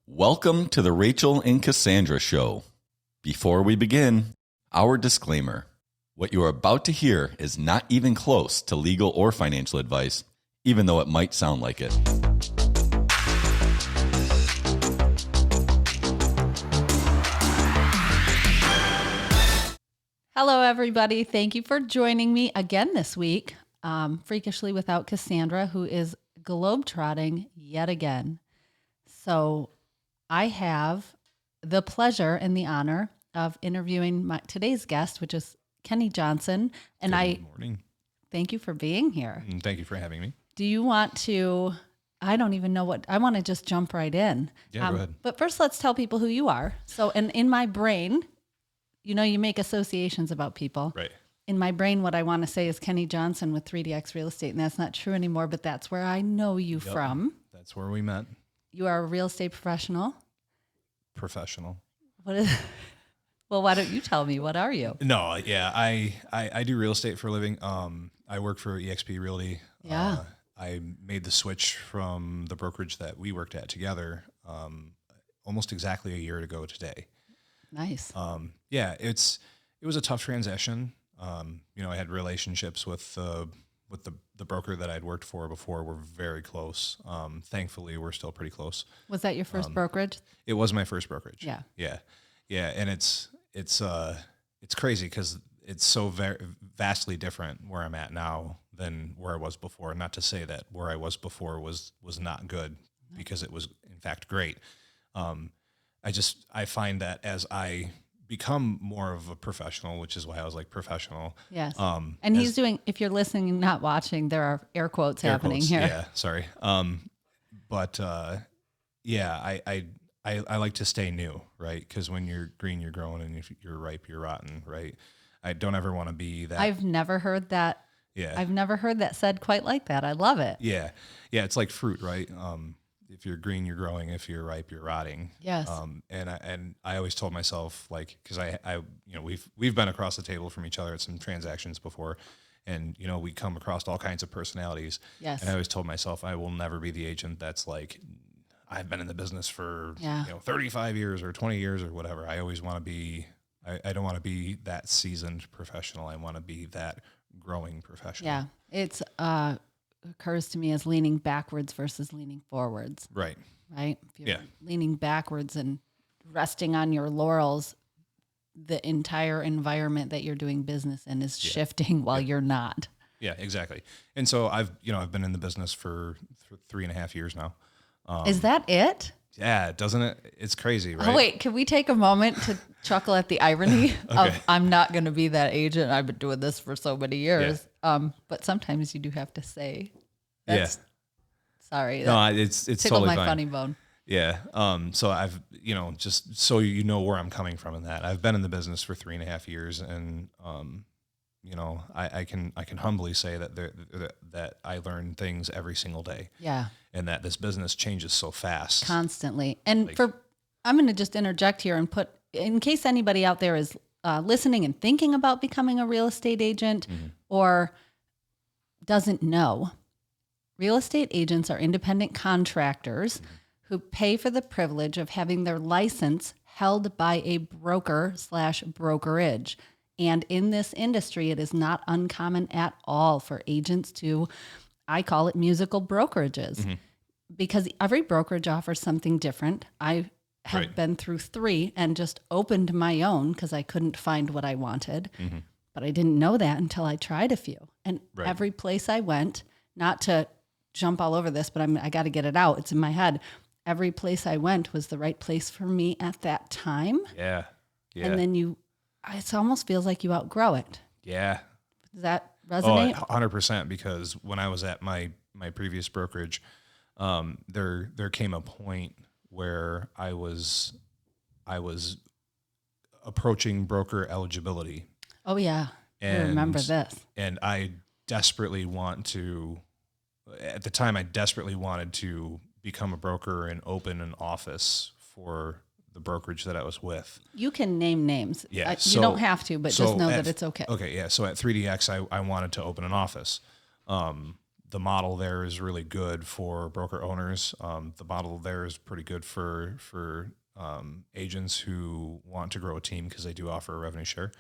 Welcome to the Rachele and Cassandra show. Before we begin, our disclaimer. What you are about to hear is not even close to legal or financial advice, even though it might sound like it. Hello, everybody. Thank you for joining me again this week, freakishly without Cassandra, who is globetrotting yet again. So I have the pleasure and the honor of interviewing today's guest, which is Kenny Johnson. And Good morning. Thank you for being here. And thank you for having me. Do you want to, I don't even know I want to just jump right in. Yeah, go ahead. But first, let's tell people who you are. So, and in my brain, you know, you make associations about people. Right. In my brain, what I want to say is Kenny Johnson with 3DX Real Estate, and that's not true anymore, but that's where I know you from. That's where we met. You are a real estate professional. Professional. What is? Well, why don't you tell me? What are you? No, yeah, I do real estate for a living. I work for eXp Realty. Yeah. I made the switch from the brokerage that we worked at together almost exactly a year ago today. Nice. Yeah, it was a tough transition. You know, I had relationships with the broker that I'd worked for before. We're very close. Thankfully, we're still pretty close. Was that your first brokerage? It was my first brokerage. Yeah. Yeah. And it's crazy because it's so very vastly different where I'm at now than where I was before. Not to say that where I was before was not good, because it was in fact great. I find that as I become more of a professional, which is why I was like professional. Yes. And he's doing, if you're listening and not watching, there are air quotes happening here. Yeah. Sorry. Yeah, I like to stay new, right? Because when you're green, you're growing, and if you're ripe, you're rotten, right? I don't ever want to be that. I've never heard that. Yeah. I've never heard that said quite like that. I love it. Yeah. Yeah. It's like fruit, right? If you're green, you're growing. If you're ripe, you're rotting. Yes. And I always told myself, like, because I you know, we've been across the table from each other at some transactions before, and you know, we come across all kinds of personalities. Yes. And I always told myself I will never be the agent that's like, I've been in the business for 35 years or 20 years or whatever. I always want to be. I don't want to be that seasoned professional. I want to be that growing professional. Yeah. It's occurs to me as leaning backwards versus leaning forwards. Right. Right? If you're leaning backwards and resting on your laurels, the entire environment that you're doing business in is shifting while you're not. Yeah, exactly. And so I've been in the business for 3.5 years now. Is that it? Yeah, doesn't it? It's crazy, right? Oh, wait, can we take a moment to chuckle at the irony of I'm not going to be that agent. I've been doing this for so many years. Yeah. But sometimes you do have to say, sorry. No, it's tickled totally my fine. funny bone. Yeah. So I've, just so you know where I'm coming from in that. I've been in the business for 3.5 years, and I can humbly say that I learn things every single day. Yeah. And that this business changes so fast. Constantly. And I'm going to just interject here and put, in case anybody out there is listening and thinking about becoming a real estate agent or doesn't know, real estate agents are independent contractors who pay for the privilege of having their license held by a broker/brokerage. And in this industry, it is not uncommon at all for agents to, I call it musical brokerages, because every brokerage offers something different. I have been through 3 and just opened my own because I couldn't find what I wanted. But I didn't know that until I tried a few. And every place I went, not to jump all over this, but I got to get it out. It's in my head. Every place I went was the right place for me at that time. Yeah. Yeah. And then it almost feels like you outgrow it. Yeah. Does that resonate? 100%, because when I was at my previous brokerage, there came a point where I was approaching broker eligibility. Oh yeah. I remember this. And at the time I desperately wanted to become a broker and open an office for the brokerage that I was with. You can name names. Yeah. You don't have to, but just know that it's okay. Okay. Yeah. So at 3DX, I wanted to open an office. the model there is really good for broker owners. The model there is pretty good for agents who want to grow a team because they do offer a revenue share.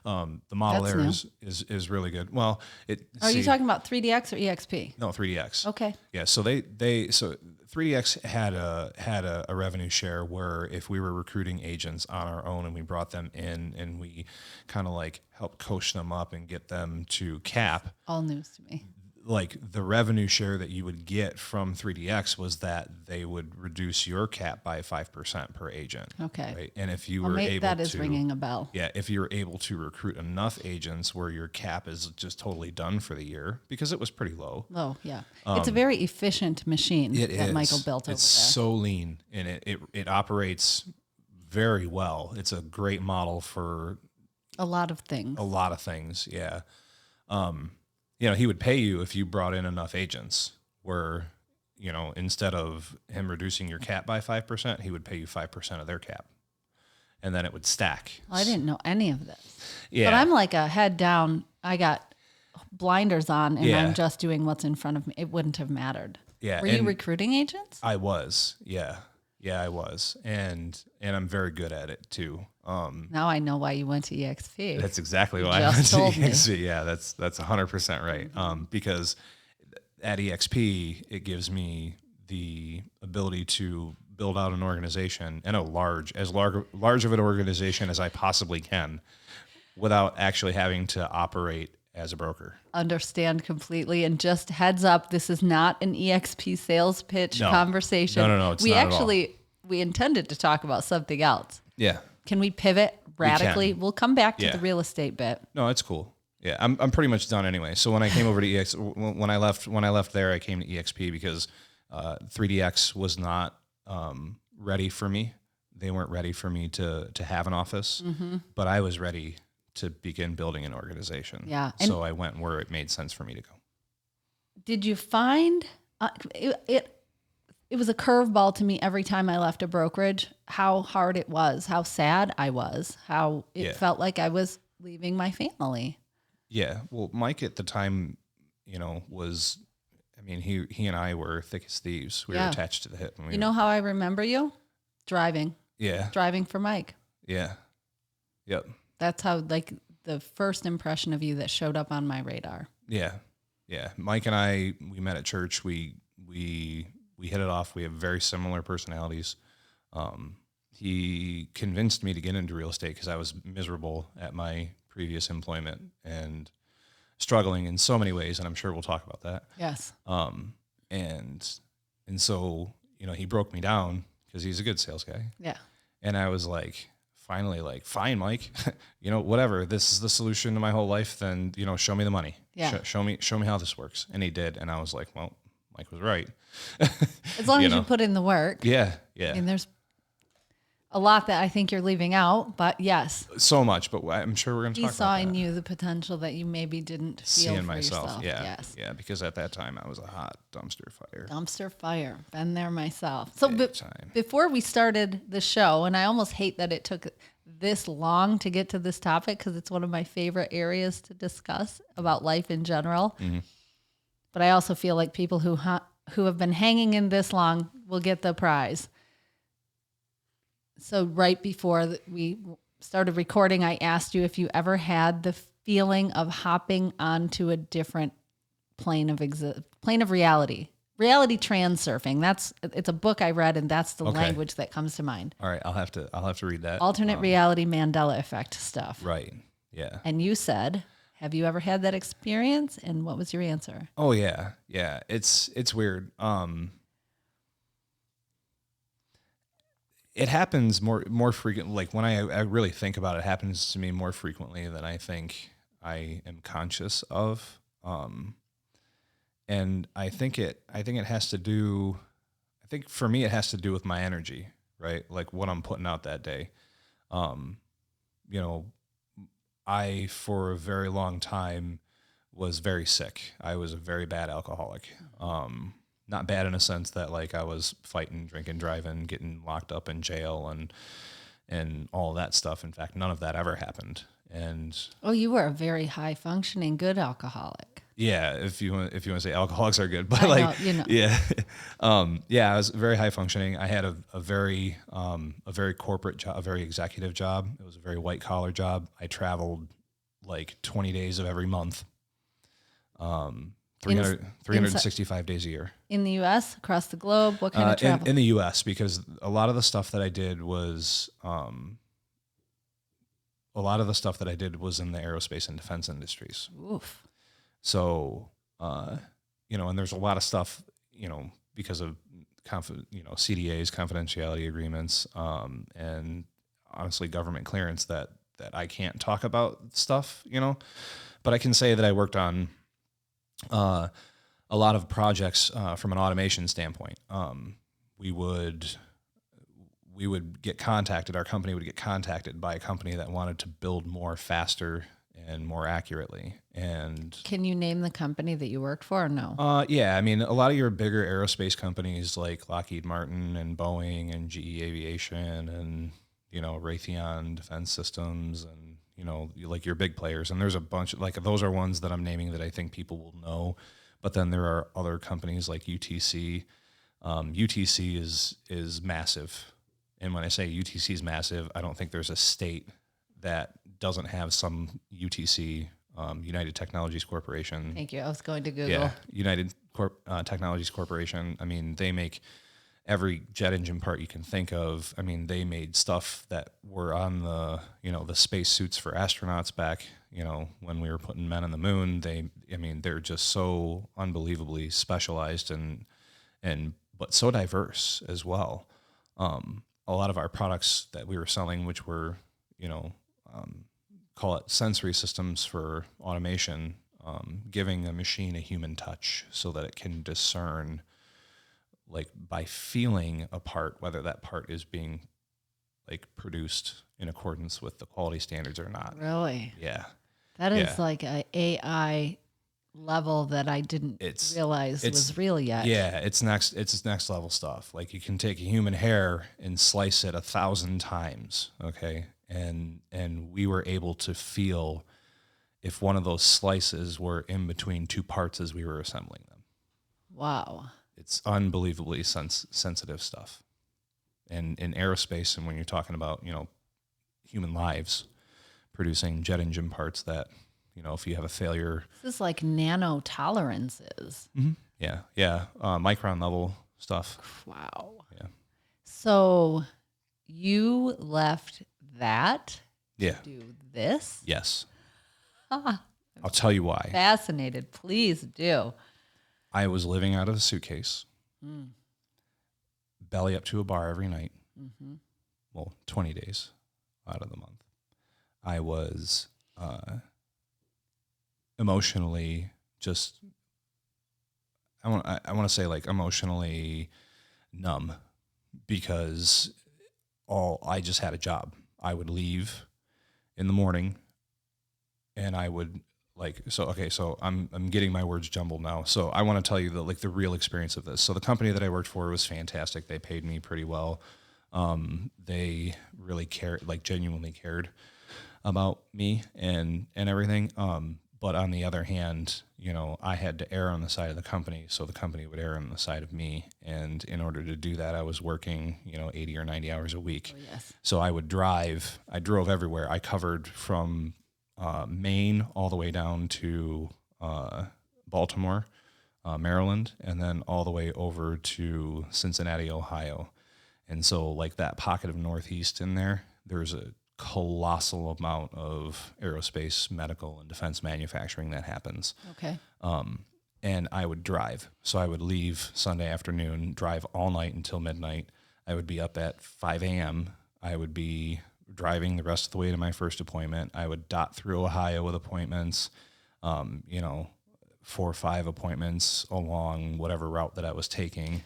The model That's there is really good. Well, Are you talking about 3DX or EXP? No, 3DX. Okay. Yeah. So so 3DX had a revenue share where if we were recruiting agents on our own and we brought them in and we kind of like helped coach them up and get them to cap. All news to me. Like the revenue share that you would get from 3DX was that they would reduce your cap by 5% per agent. Okay. Right? And if you were able that is ringing a bell. Yeah. If you're able to recruit enough agents where your cap is just totally done for the year, because it was pretty low. Oh, yeah. It's a very efficient machine that Michael built over there. It's so lean and it operates very well. It's a great model for a lot of things. Yeah. He would pay you if you brought in enough agents where, instead of him reducing your cap by 5%, he would pay you 5% of their cap. And then it would stack. Well, I didn't know any of this. Yeah. But I'm like a head down. I got blinders on and I'm just doing what's in front of me. It wouldn't have mattered. Yeah. Were you recruiting agents? I was. Yeah. Yeah, I was. And I'm very good at it too. Now I know why you went to EXP. That's exactly why I went to EXP. Yeah, that's 100% right. Because at EXP, it gives me the ability to build out an organization and large of an organization as I possibly can without actually having to operate as a broker. Understand completely. And just heads up, this is not an EXP sales pitch conversation. No, it's not at all. We intended to talk about something else. Yeah. Can we pivot radically? We We'll come back to the real estate bit. No, it's cool. Yeah, I'm pretty much done anyway. So when I came over to when I left there, I came to EXP because 3DX was not ready for me. They weren't ready for me to have an office, but I was ready to begin building an organization. Yeah. So I went where it made sense for me to go. Did you find it was a curveball to me every time I left a brokerage, how hard it was, how sad I was, how it felt like I was leaving my family. Yeah. Well, Mike at the time, he and I were thick as thieves. We were attached to the hip. You know how I remember you? Driving. Yeah. Driving for Mike. Yeah. Yep. That's how, like, the first impression of you that showed up on my radar. Yeah. Yeah. Mike and I, we met at church. We hit it off. We have very similar personalities. He convinced me to get into real estate because I was miserable at my previous employment and struggling in so many ways. And I'm sure we'll talk about that. Yes. And so, he broke me down because he's a good sales guy. Yeah. And I was like, finally, fine, Mike, whatever, this is the solution to my whole life. Then, show me the money. Yeah. Show me how this works. And he did. And I was like, well, Mike was right. As long as you put in the work. Yeah. Yeah. And there's a lot that I think you're leaving out, but yes. So much, but I'm sure we're going to talk about that. He saw in you the potential that you maybe didn't feel for myself. yourself. Yeah. Yes. Yeah. Because at that time I was a hot dumpster fire. Dumpster fire. Been there myself. So time. Before we started the show, and I almost hate that it took this long to get to this topic because it's one of my favorite areas to discuss about life in general. Mm-hmm. But I also feel like people who have been hanging in this long will get the prize. So right before we started recording, I asked you if you ever had the feeling of hopping onto a different plane of reality. Reality transurfing. It's a book I read, and that's the language that comes to mind. All right, I'll have to read that. Alternate reality, Mandela Effect stuff. Right. Yeah. And you said, have you ever had that experience? And what was your answer? Oh yeah. Yeah. It's weird. It happens more frequently. Like when I really think about it, it happens to me more frequently than I think I am conscious of. And I think it has to do, for me, it has to do with my energy, right? Like what I'm putting out that day. I, for a very long time, was very sick. I was a very bad alcoholic. Not bad in a sense that like I was fighting, drinking, driving, getting locked up in jail and all that stuff. In fact, none of that ever happened. And you were a very high functioning, good alcoholic. Yeah, if you want to say alcoholics are good, but I I was very high functioning. I had a very corporate job, a very executive job. It was a very white collar job. I traveled like 20 days of every month, 365 days a year. In the U.S., across the globe, what kind of travel? In the U.S., because a lot of the stuff that I did was in the aerospace and defense industries. Oof. So, and there's a lot of stuff, because of CDAs, confidentiality agreements, and honestly government clearance that I can't talk about stuff, but I can say that I worked on a lot of projects from an automation standpoint. We would get contacted, our company would get contacted by a company that wanted to build more faster and more accurately. And can you name the company that you worked for or no? Yeah. I mean, a lot of your bigger aerospace companies like Lockheed Martin and Boeing and GE Aviation and, Raytheon Defense Systems and, like your big players. And there's a bunch, like those are ones that I'm naming that I think people will know. But then there are other companies like UTC. UTC is massive. And when I say UTC is massive, I don't think there's a state that doesn't have some UTC, United Technologies Corporation. Thank you. I was going to Google. Yeah, United Technologies Corporation. I mean, they make every jet engine part you can think of. I mean, they made stuff that were on the space suits for astronauts back, when we were putting men on the moon. They're just so unbelievably specialized but so diverse as well. A lot of our products that we were selling, which were, call it sensory systems for automation, giving a machine a human touch so that it can discern, like by feeling a part, whether that part is being like produced in accordance with the quality standards or not. Really? Yeah. That is like an AI level that I didn't realize was real yet. Yeah, it's next level stuff. Like you can take a human hair and slice it 1,000 times, okay? And we were able to feel if one of those slices were in between two parts as we were assembling them. Wow. It's unbelievably sensitive stuff. And in aerospace, and when you're talking about, human lives, producing jet engine parts that, if you have a failure. This is like nano tolerances. Mm-hmm. Yeah. Micron level stuff. Wow. Yeah. So you left that to do this? Yes. I'll tell you why. Fascinated. Please do. I was living out of a suitcase, belly up to a bar every night. Mm-hmm. Well, 20 days out of the month. I was emotionally just, I want to say like emotionally numb because I just had a job. I would leave in the morning and I would so I'm getting my words jumbled now. So I want to tell you the real experience of this. So the company that I worked for was fantastic. They paid me pretty well. They really cared, like genuinely cared about me and everything. But on the other hand, I had to err on the side of the company, so the company would err on the side of me. And in order to do that, I was working, 80 or 90 hours a week. Oh, yes. So I drove everywhere. I covered from Maine all the way down to Baltimore, Maryland, and then all the way over to Cincinnati, Ohio. And so like that pocket of Northeast in there's a colossal amount of aerospace, medical, and defense manufacturing that happens. Okay. And I would drive. So I would leave Sunday afternoon, drive all night until midnight. I would be up at 5 a.m. I would be driving the rest of the way to my first appointment. I would dot through Ohio with appointments, 4 or 5 appointments along whatever route that I was taking.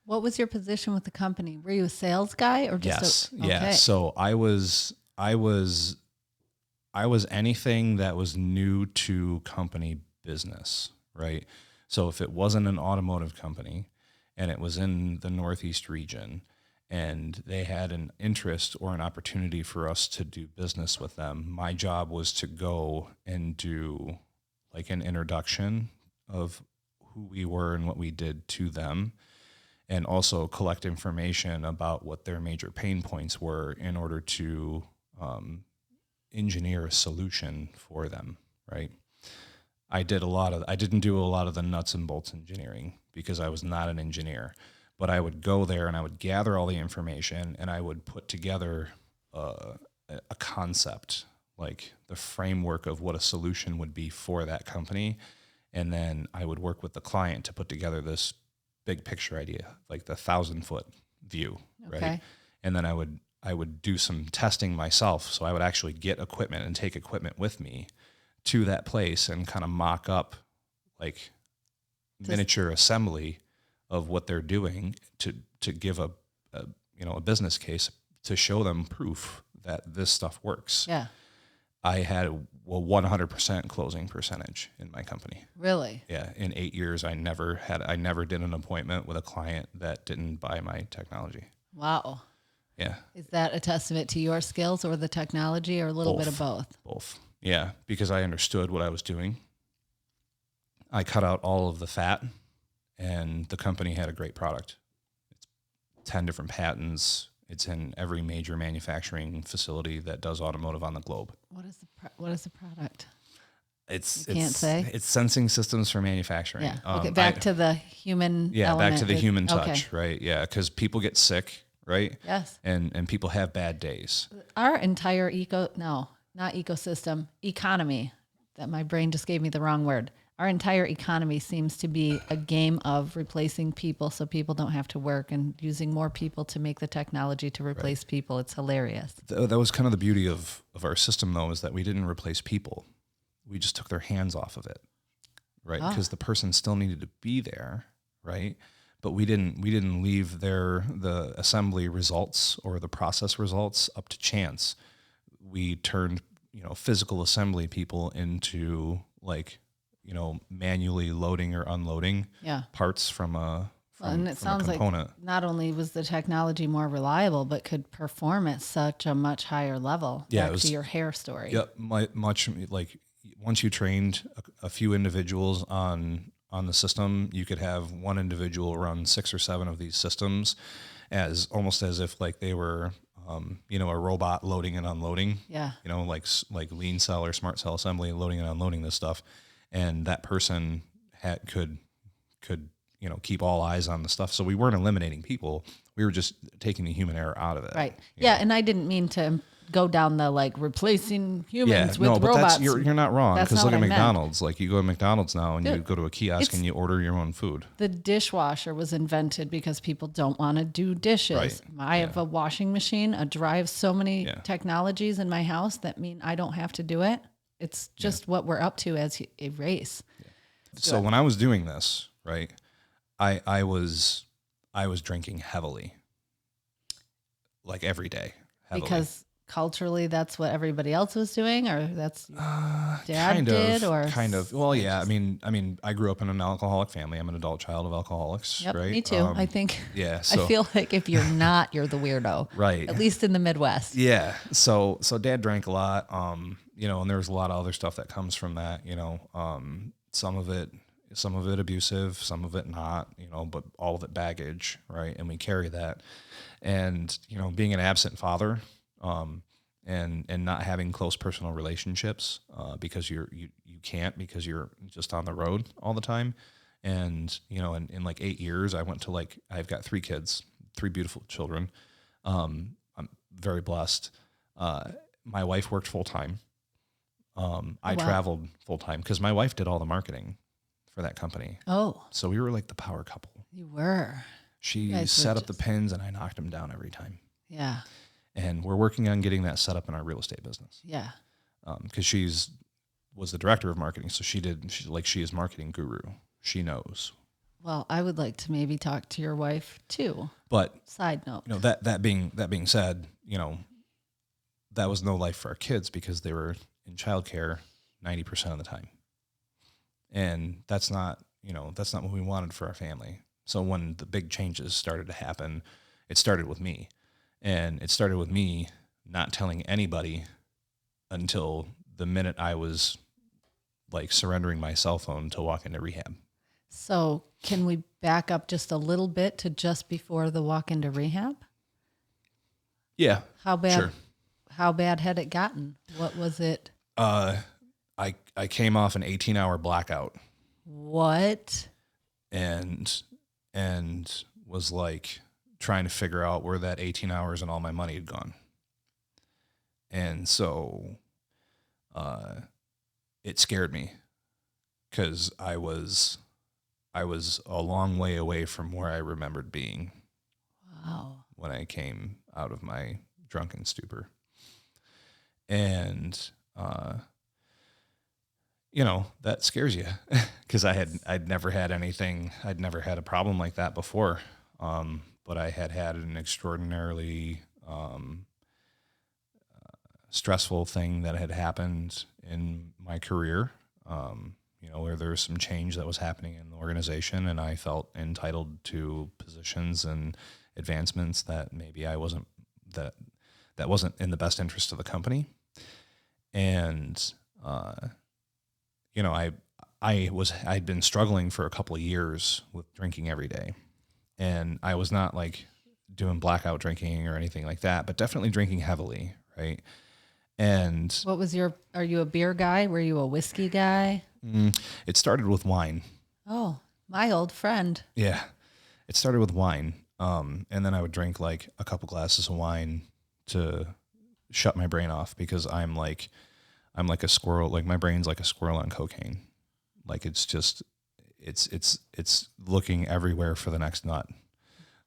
What was your position with the company? Were you a sales guy or just Yeah. So I was anything that was new to company business, right? So if it wasn't an automotive company and it was in the Northeast region and they had an interest or an opportunity for us to do business with them, my job was to go and do like an introduction of who we were and what we did to them, and also collect information about what their major pain points were in order to engineer a solution for them, right? I didn't do a lot of the nuts and bolts engineering because I was not an engineer, but I would go there and I would gather all the information and I would put together a concept, like the framework of what a solution would be for that company. And then I would work with the client to put together this big picture idea, like the 1,000-foot view, right? And then I would do some testing myself. So I would actually get equipment and take equipment with me to that place and kind of mock up like miniature assembly of what they're doing to give a business case to show them proof that this stuff works. Yeah. I had a 100% closing percentage in my company. Really? Yeah. In 8 years, I never did an appointment with a client that didn't buy my technology. Wow. Yeah. Is that a testament to your skills or the technology, or a little bit of both? Both. Yeah. Because I understood what I was doing. I cut out all of the fat, and the company had a great product. It's 10 different patents. It's in every major manufacturing facility that does automotive on the globe. What is the product? It's say? It's sensing systems for manufacturing. Yeah. Okay. Back to the human element. Back to the human touch, right? Yeah, because people get sick, right? Yes. And people have bad days. Our entire economy, that my brain just gave me the wrong word. Our entire economy seems to be a game of replacing people so people don't have to work, and using more people to make the technology to replace people. It's hilarious. That was kind of the beauty of our system, though, is that we didn't replace people. We just took their hands off of it, right? Because the person still needed to be there, right? But we didn't leave the assembly results or the process results up to chance. We turned, physical assembly people into manually loading or unloading parts from and it sounds like not only was the technology more reliable, but could perform at such a much higher level. Yeah, back to your hair story. Yep, much like once you trained a few individuals on the system, you could have one individual run 6 or 7 of these systems, almost as if like they were a robot loading and unloading. Yeah. Like lean cell or smart cell assembly, loading and unloading this stuff. And that person could keep all eyes on the stuff. So we weren't eliminating people. We were just taking the human error out of it. Right. Yeah. And I didn't mean to go down the replacing humans with robots. You're not wrong. Because look at McDonald's. Like you go to McDonald's now and you go to a kiosk and you order your own food. The dishwasher was invented because people don't want to do dishes. Right. I have a washing machine, a dryer, so many technologies in my house that mean I don't have to do it. It's just what we're up to as a race. Yeah. So when I was doing this, right, I was drinking heavily, like every day. Heavily. Because culturally, that's what everybody else was doing, or that's dad did, or kind of. Well, yeah. I mean, I grew up in an alcoholic family. I'm an adult child of alcoholics. Yep, right? Me too. I think. Yeah. So, I feel like if you're not, you're the weirdo. Right. At least in the Midwest. Yeah. So Dad drank a lot. And there was a lot of other stuff that comes from that. Some of it abusive, some of it not. But all of it baggage, right? And we carry that. And being an absent father. And not having close personal relationships because you can't, because you're just on the road all the time. And in like 8 years, I went to I've got 3 kids, 3 beautiful children. I'm very blessed. My wife worked full time. I traveled full time because my wife did all the marketing for that company. Oh, so we were like the power couple. You were. She set up the pins and I knocked them down every time. Yeah. And we're working on getting that set up in our real estate business. Yeah. Because was the director of marketing. So she is marketing guru. She knows. Well, I would like to maybe talk to your wife too. But side note, that being said, that was no life for our kids because they were in childcare 90% of the time. And that's not what we wanted for our family. So when the big changes started to happen, it started with me. And it started with me not telling anybody until the minute I was like surrendering my cell phone to walk into rehab. So can we back up just a little bit to just before the walk into rehab? Yeah. How bad? Sure. How bad had it gotten? What was it? I came off an 18-hour blackout. What? And was like trying to figure out where that 18 hours and all my money had gone. And so it scared me because I was a long way away from where I remembered being. Wow. When I came out of my drunken stupor. And that scares you because I'd never had anything, I'd never had a problem like that before. But I had an extraordinarily stressful thing that had happened in my career, where there was some change that was happening in the organization, and I felt entitled to positions and advancements that maybe I wasn't, that wasn't in the best interest of the company. And, I'd been struggling for a couple of years with drinking every day, and I was not like doing blackout drinking or anything like that, but definitely drinking heavily. Right. And what was are you a beer guy? Were you a whiskey guy? It started with wine. Oh, my old friend. Yeah. It started with wine. And then I would drink like a couple glasses of wine to shut my brain off because I'm like a squirrel. Like my brain's like a squirrel on cocaine. Like it's just, it's looking everywhere for the next nut.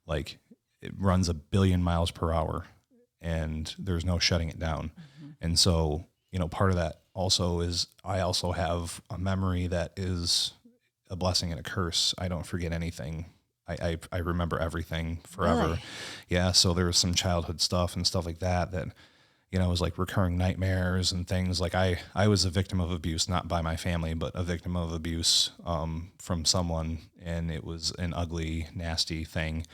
Like it runs 1 billion miles per hour and there's no shutting it down. Mm-hmm. And so, part of that also is I also have a memory that is a blessing and a curse. I don't forget anything. I remember everything forever. Really? Yeah. So there was some childhood stuff and stuff like that was like recurring nightmares and things. Like I was a victim of abuse, not by my family, but a victim of abuse from someone. And it was an ugly, nasty thing.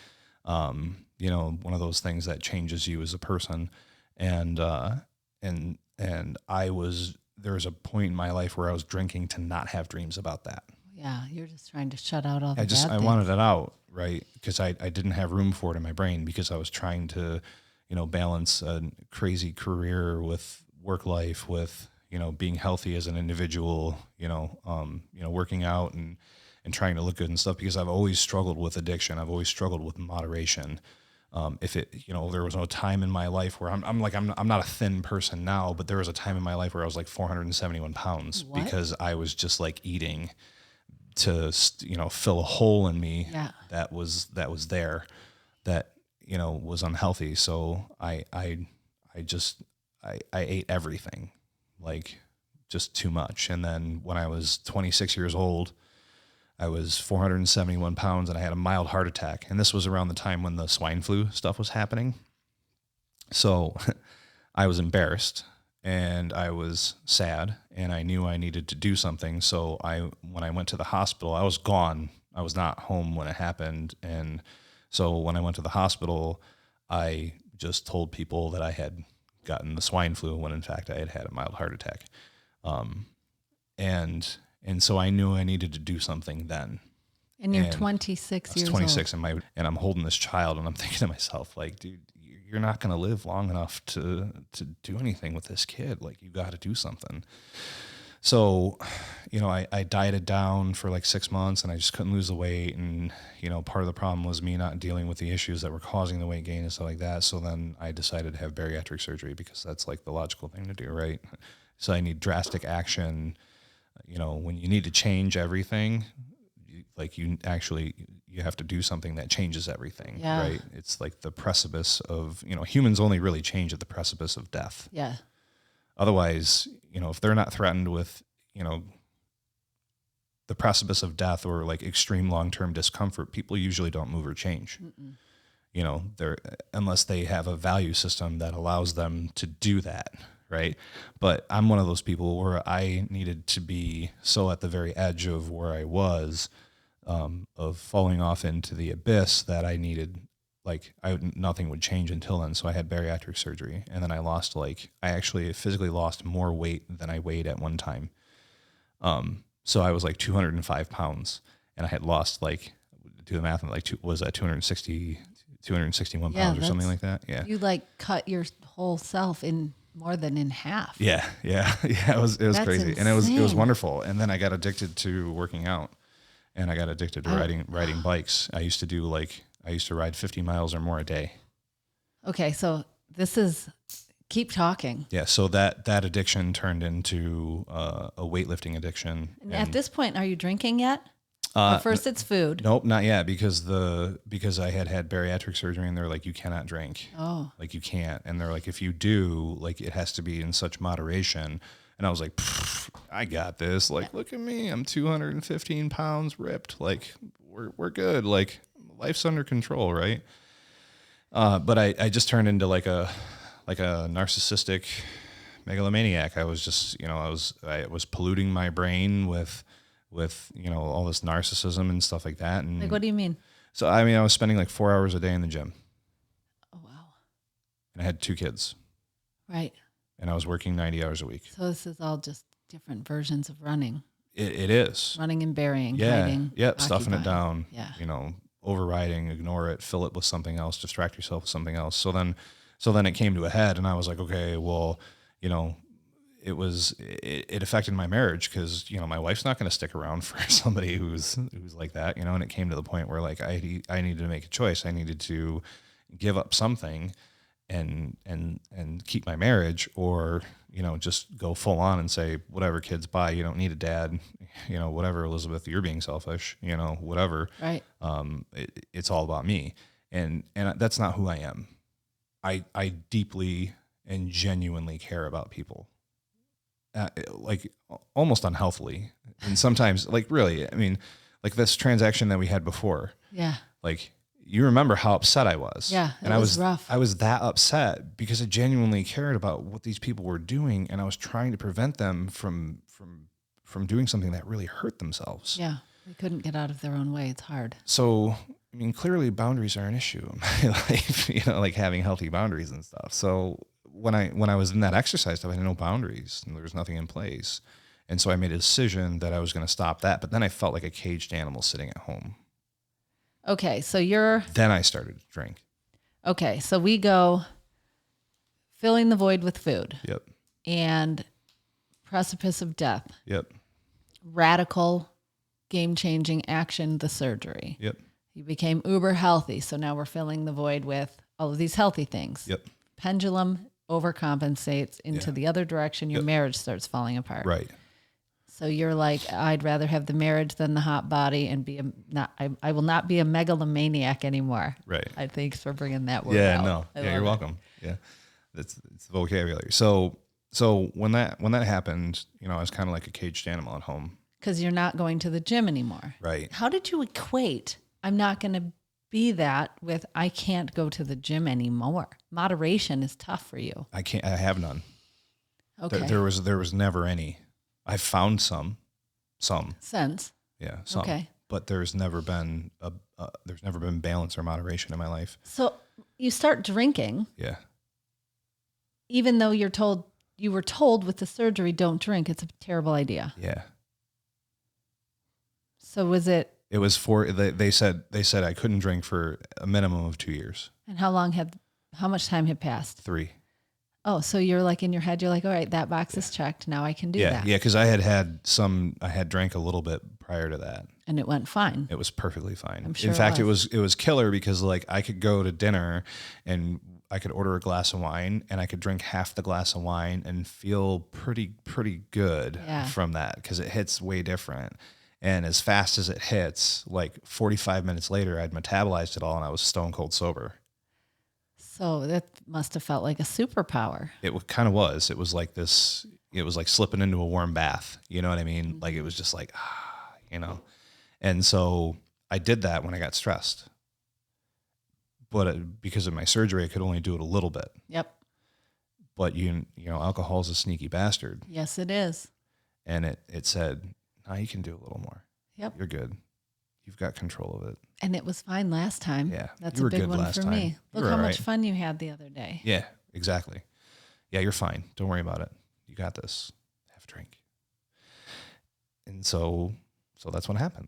One of those things that changes you as a person. And there was a point in my life where I was drinking to not have dreams about that. Yeah. You're just trying to shut out all the bad I things. wanted it out. Right. Because I didn't have room for it in my brain because I was trying to, balance a crazy career with work life, with, being healthy as an individual, working out and trying to look good and stuff, because I've always struggled with addiction. I've always struggled with moderation. There was no time in my life where I'm not a thin person now, but there was a time in my life where I was like 471 pounds. What? Because I was just like eating to, fill a hole in me. Yeah. that was there that, was unhealthy. So I ate everything, like just too much. And then when I was 26 years old, I was 471 pounds and I had a mild heart attack. And this was around the time when the swine flu stuff was happening. So I was embarrassed and I was sad and I knew I needed to do something. So when I went to the hospital, I was gone. I was not home when it happened. And so when I went to the hospital, I just told people that I had gotten the swine flu when in fact I had had a mild heart attack. And so I knew I needed to do something then. And you're 26 years old. 26 and I'm holding this child and I'm thinking to myself, like, dude, you're not going to live long enough to do anything with this kid. Like, you got to do something. So, I dieted down for like 6 months and I just couldn't lose the weight. And, part of the problem was me not dealing with the issues that were causing the weight gain and stuff like that. So then I decided to have bariatric surgery because that's like the logical thing to do, right? So I need drastic action. When you need to change everything, you have to do something that changes everything, yeah. Right? It's like the precipice of, humans only really change at the precipice of death. Yeah. Otherwise, if they're not threatened with, the precipice of death or like extreme long-term discomfort, people usually don't move or change. Mm-mm. Unless they have a value system that allows them to do that. Right. But I'm one of those people where I needed to be so at the very edge of where I was, of falling off into the abyss that I needed, nothing would change until then. So I had bariatric surgery and then I actually physically lost more weight than I weighed at one time. So I was like 205 pounds, and I had lost, like, do the math, like, 261 pounds or something like that. Yeah. You like cut your whole self in more than in half. Yeah. It was That's crazy. insane. And it was wonderful. And then I got addicted to working out, and I got addicted to riding bikes. I used to ride 50 miles or more a day. Okay. So keep talking. Yeah. So that addiction turned into a weightlifting addiction. And at this point, are you drinking yet? First it's food. Nope, not yet, because I had bariatric surgery, and they're like, you cannot drink. Oh. Like, you can't. And they're like, if you do, like, it has to be in such moderation. And I was like, I got this. Like, look at me. I'm 215 pounds ripped. Like, we're good. Like, life's under control, right? But I just turned into like a narcissistic megalomaniac. I was just, I was polluting my brain with all this narcissism and stuff like that. And like, what do you mean? So, I mean, I was spending like 4 hours a day in the gym. Oh, wow. And I had 2 kids. Right. And I was working 90 hours a week. So this is all just different versions of running. It is. Running and burying, Yeah. hiding. Yep. Stuffing it occupying. down. Yeah. Overriding, ignore it, fill it with something else, distract yourself with something else. So then it came to a head, and I was like, okay, well, it affected my marriage, because, my wife's not going to stick around for somebody who's like that, and it came to the point where, like, I needed to make a choice. I needed to give up something and keep my marriage, or, just go full on and say, whatever, kids, bye. You don't need a dad, whatever, Elizabeth, you're being selfish, whatever. Right. It's all about me. And that's not who I am. I deeply and genuinely care about people. Like, almost unhealthily. And sometimes, like, really, I mean, like this transaction that we had before. Yeah. Like, you remember how upset I was. Yeah. And it was rough. I was that upset because I genuinely cared about what these people were doing, and I was trying to prevent them from doing something that really hurt themselves. Yeah. They couldn't get out of their own way. It's hard. So, I mean, clearly boundaries are an issue in my life, like having healthy boundaries and stuff. So when I was in that exercise stuff, I had no boundaries, and there was nothing in place. And so I made a decision that I was going to stop that. But then I felt like a caged animal sitting at home. Okay. So then I started to drink. Okay. So we go filling the void with food. Yep. And precipice of death. Yep. Radical, game-changing action, the surgery. Yep. You became uber healthy. So now we're filling the void with all of these healthy things. Yep. Pendulum overcompensates into the other direction. Your marriage starts falling apart. Right. So you're like, I'd rather have the marriage than the hot body, and I will not be a megalomaniac anymore. Right. Thanks for bringing that word Yeah, out. no. Yeah, you're welcome. Yeah. It's the vocabulary. So when that happened, I was kind of like a caged animal at home. Because you're not going to the gym anymore. Right. How did you equate, I'm not going to be that, with I can't go to the gym anymore? Moderation is tough for you. I have none. Okay. There was never any. I found some. Sense. Yeah, some. Okay. But there's never been balance or moderation in my life. So you start drinking. Yeah. Even though you were told with the surgery, don't drink. It's a terrible idea. Yeah. So was it? It was they said I couldn't drink for a minimum of 2 years. And how much time had passed? 3. Oh, so you're like, in your head, you're like, all right, that box is checked. Now I can do that. Yeah, because I had drank a little bit prior to that. And it went fine. It was perfectly fine. I'm sure In fact, it was killer, because, like, I could go to dinner and I could order a glass of wine, and I could drink half the glass of wine and feel pretty good from that, because it hits way different. And as fast as it hits, like 45 minutes later, I'd metabolized it all, and I was stone cold sober. So that must have felt like a superpower. It kind of was. It was like this. It was like slipping into a warm bath. You know what I mean? Mm-hmm. Like, it was just like, And so I did that when I got stressed. But because of my surgery, I could only do it a little bit. Yep. But alcohol is a sneaky bastard. Yes, it is. And it said, no, you can do a little more. Yep. You're good. You've got control of it. And it was fine last time. Yeah. That's you a were big good one last for time. me. Look You were how all much right. fun you had the other day. Yeah, exactly. Yeah, you're fine. Don't worry about it. You got this. Have a drink. And so that's what happened.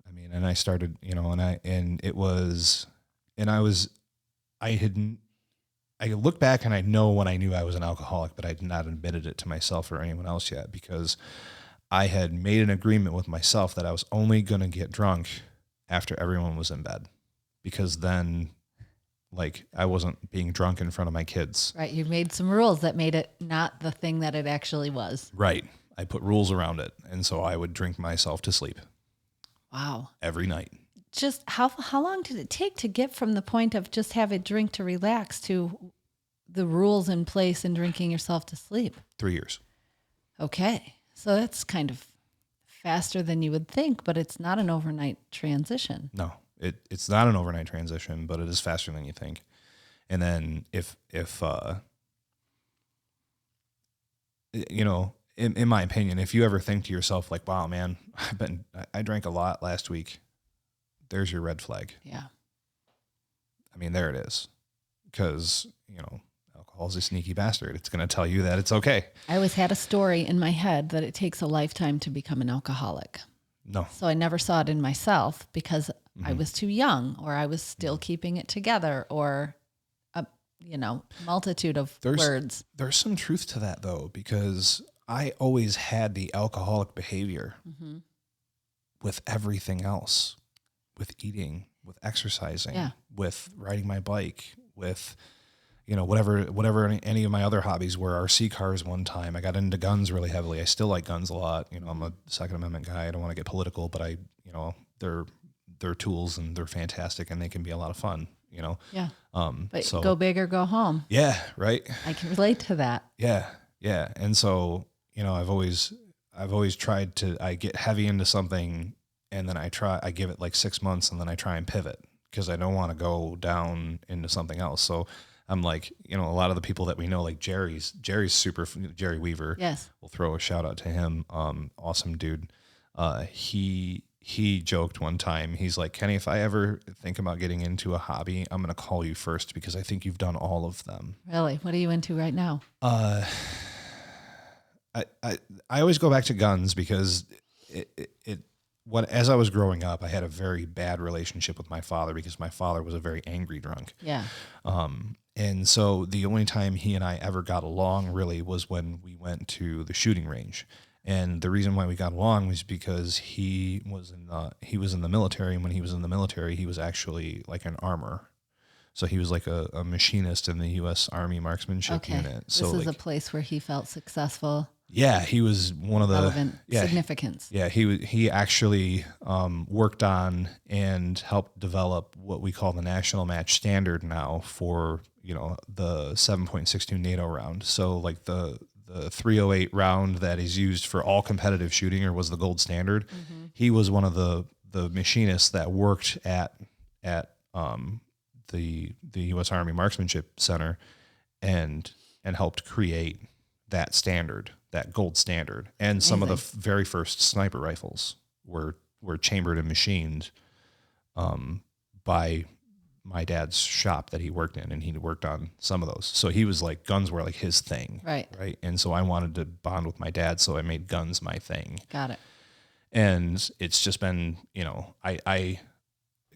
I mean, and I started, you know, I look back and I know when I knew I was an alcoholic, but I had not admitted it to myself or anyone else yet, because I had made an agreement with myself that I was only going to get drunk after everyone was in bed, because then, like, I wasn't being drunk in front of my kids. Right. You made some rules that made it not the thing that it actually was. Right. I put rules around it. And so I would drink myself to sleep. Wow. Every night. Just how long did it take to get from the point of just have a drink to relax to the rules in place and drinking yourself to sleep? 3 years. Okay. So that's kind of faster than you would think, but it's not an overnight transition. No, it's not an overnight transition, but it is faster than you think. And then if you know, in my opinion, if you ever think to yourself like, wow, man, I drank a lot last week, there's your red flag. Yeah. I mean, there it is. Because, you know, alcohol's a sneaky bastard. It's going to tell you that it's okay. I always had a story in my head that it takes a lifetime to become an alcoholic. No. So I never saw it in myself because I was too young, or I was still keeping it together, or a multitude of words. There's some truth to that though, because I always had the alcoholic behavior with everything else, with eating, with exercising, with riding my bike, with, you know, whatever any of my other hobbies were. RC cars one time. I got into guns really heavily. I still like guns a lot. You know, I'm a Second Amendment guy. I don't want to get political, but they're tools and they're fantastic and they can be a lot of fun, you know? Yeah. But go big or go home. Yeah. Right. I can relate to that. Yeah. Yeah. And so, you know, I've always tried to, I get heavy into something and then I give it like 6 months and then I try and pivot because I don't want to go down into something else. So I'm like, you know, a lot of the people that we know, like Jerry Weaver. Yes. We'll throw a shout out to him. Awesome dude. He joked one time, he's like, Kenny, if I ever think about getting into a hobby, I'm going to call you first because I think you've done all of them. Really? What are you into right now? I always go back to guns because as I was growing up, I had a very bad relationship with my father because my father was a very angry drunk. Yeah. And so the only time he and I ever got along really was when we went to the shooting range. And the reason why we got along was because he was in the military, and when he was in the military, he was actually like an armor. So he was like a machinist in the U.S. Army marksmanship unit. So this is a place where he felt successful. Yeah, he was one of the relevant significance. Yeah, he actually worked on and helped develop what we call the national match standard now for, you know, the 7.62 NATO round. So like the 308 round that is used for all competitive shooting, or was the gold standard. Mm-hmm. He was one of the machinists that worked at the U.S. Army Marksmanship Center and helped create that standard, that gold standard. And some of the very first sniper rifles were chambered and machined by my dad's shop that he worked in, and he worked on some of those. So he was like, guns were like his thing. Right. And so I wanted to bond with my dad, so I made guns my thing. Got it. And it's just been, you know, I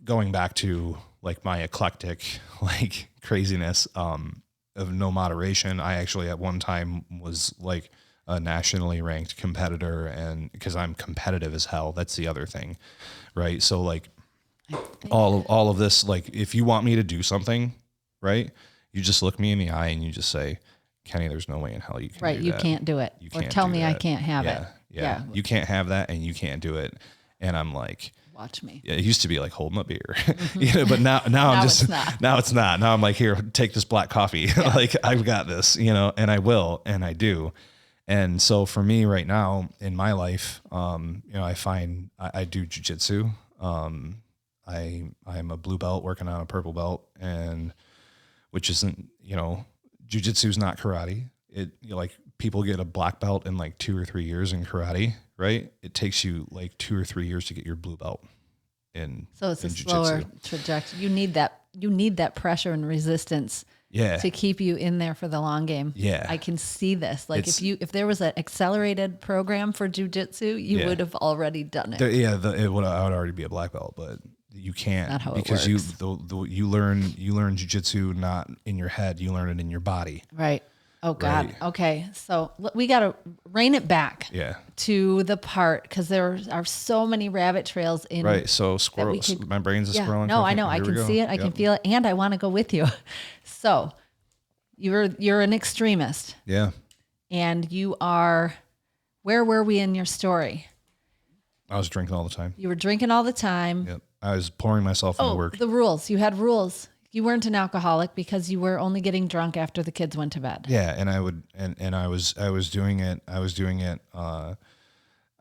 going back to like my eclectic, like craziness, of no moderation. I actually at one time was like a nationally ranked competitor, and because I'm competitive as hell, that's the other thing. Right. So like, all of this, like if you want me to do something, right, you just look me in the eye and you just say, Kenny, there's no way in hell you can do that. You can't do it. Or tell me I can't have it. Yeah. You can't have that and you can't do it. And I'm like, watch me. Yeah, it used to be like holding a beer, you know, but now I'm just, now it's not. Now I'm like, here, take this black coffee. Yeah. Like I've got this, you know, and I will, and I do. And so for me right now in my life, you know, I find I do jujitsu. I'm a blue belt working on a purple belt, and which isn't, you know, jujitsu is not karate. It, you know, like people get a black belt in like 2 or 3 years in karate, right? It takes you like 2 or 3 years to get your blue belt in. So it's a slower trajectory. You need that pressure and resistance to keep you in there for the long game. Yeah. I can see this. Like if there was an accelerated program for jujitsu, you would have already done it. I would already be a black belt, but you can't not how because it works. you learn jujitsu not in your head, you learn it in your body. Right. Oh God. Right. Okay. So we got to rein it back to the part, because there are so many rabbit trails in. Right. So squirrels, my brain's a squirrel. No, I know. I can see it. I can feel it. And I want to go with you. So you're an extremist. Yeah. And you are, where were we in your story? I was drinking all the time. You were drinking all the time. Yep. I was pouring myself into work. The rules. You had rules. You weren't an alcoholic because you were only getting drunk after the kids went to bed. Yeah, and I would, and I was doing it. I was doing it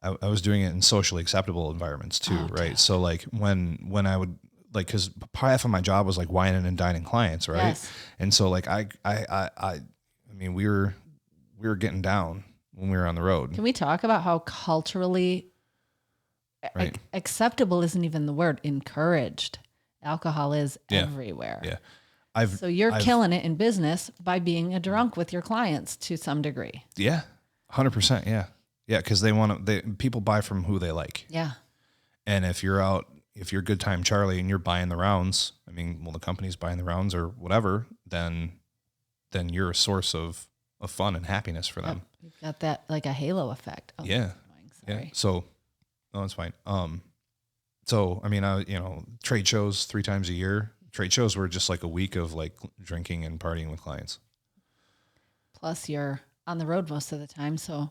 in socially acceptable environments too, right? So like when I would because half of my job was like wining and dining clients, right? Yes. And so like I mean we were getting down when we were on the road. Can we talk about how culturally acceptable isn't even the word, encouraged alcohol is everywhere? Yeah. So you're killing it in business by being a drunk with your clients to some degree. Yeah. 100%. Yeah. Yeah. Cause people buy from who they like. Yeah. And if you're Good Time Charlie and you're buying the rounds, I mean, well, the company's buying the rounds or whatever, then you're a source of fun and happiness for them. You've got that like a halo effect. Oh, yeah. Sorry. Yeah. So, no, it's fine. So, I mean, trade shows 3 times a year. Trade shows were just like a week of like drinking and partying with clients. Plus you're on the road most of the time. So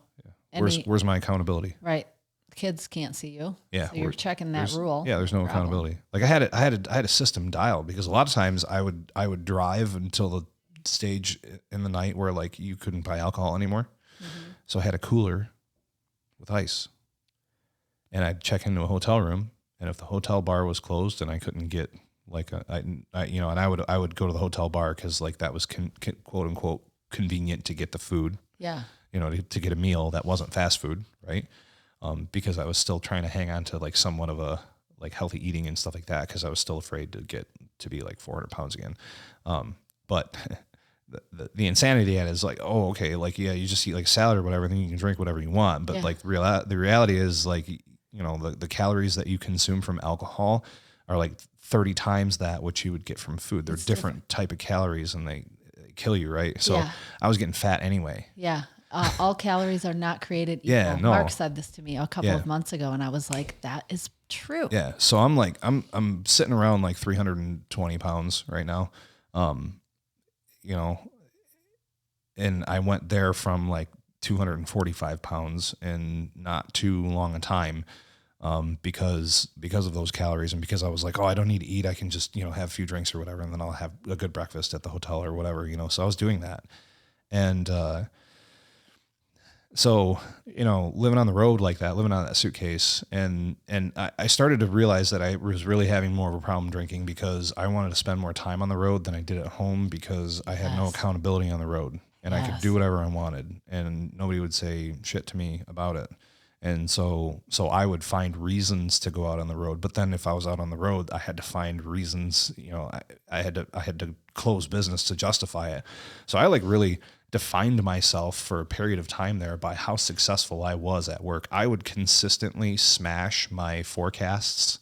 where's my accountability? Right. Kids can't see you. Yeah. So you're checking that rule. Yeah. There's no accountability. Like I had a system dialed because a lot of times I would drive until the stage in the night where like you couldn't buy alcohol anymore. Mm-hmm. So I had a cooler with ice and I'd check into a hotel room. And if the hotel bar was closed and I couldn't get like and I would go to the hotel bar because like that was quote unquote convenient to get the food. Yeah. To get a meal that wasn't fast food, right? Because I was still trying to hang on to like somewhat of a like healthy eating and stuff like that because I was still afraid to get to be like 400 pounds again. But the insanity at it is like, oh, okay, like yeah, you just eat like salad or whatever, then you can drink whatever you want. But like the reality is like the calories that you consume from alcohol are like 30 times that what you would get from food. They're different type of calories and they kill you, right? So I was getting fat anyway. Yeah. All calories are not created equal. Yeah, no. Mark said this to me a couple of months ago, and I was like, that is true. Yeah. So I'm like, I'm sitting around like 320 pounds right now. And I went there from like 245 pounds in not too long a time. Because of those calories and because I was like, oh, I don't need to eat. I can just, have a few drinks or whatever. And then I'll have a good breakfast at the hotel or whatever, so I was doing that. And, so, living on the road like that, living out of that suitcase. And I started to realize that I was really having more of a problem drinking because I wanted to spend more time on the road than I did at home because I had no accountability on the road and I could do whatever I wanted and nobody would say shit to me about it. And so I would find reasons to go out on the road. But then if I was out on the road, I had to find reasons, I had to close business to justify it. So I like really defined myself for a period of time there by how successful I was at work. I would consistently smash my forecasts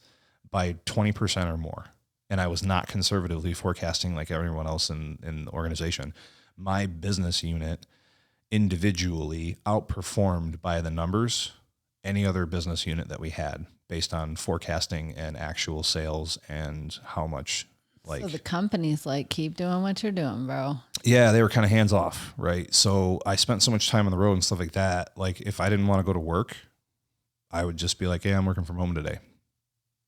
by 20% or more. And I was not conservatively forecasting like everyone else in the organization. My business unit individually outperformed by the numbers any other business unit that we had based on forecasting and actual sales and how much so the company's like, keep doing what you're doing, bro. Yeah, they were kind of hands off, right? So I spent so much time on the road and stuff like that. Like if I didn't want to go to work, I would just be like, hey, I'm working from home today.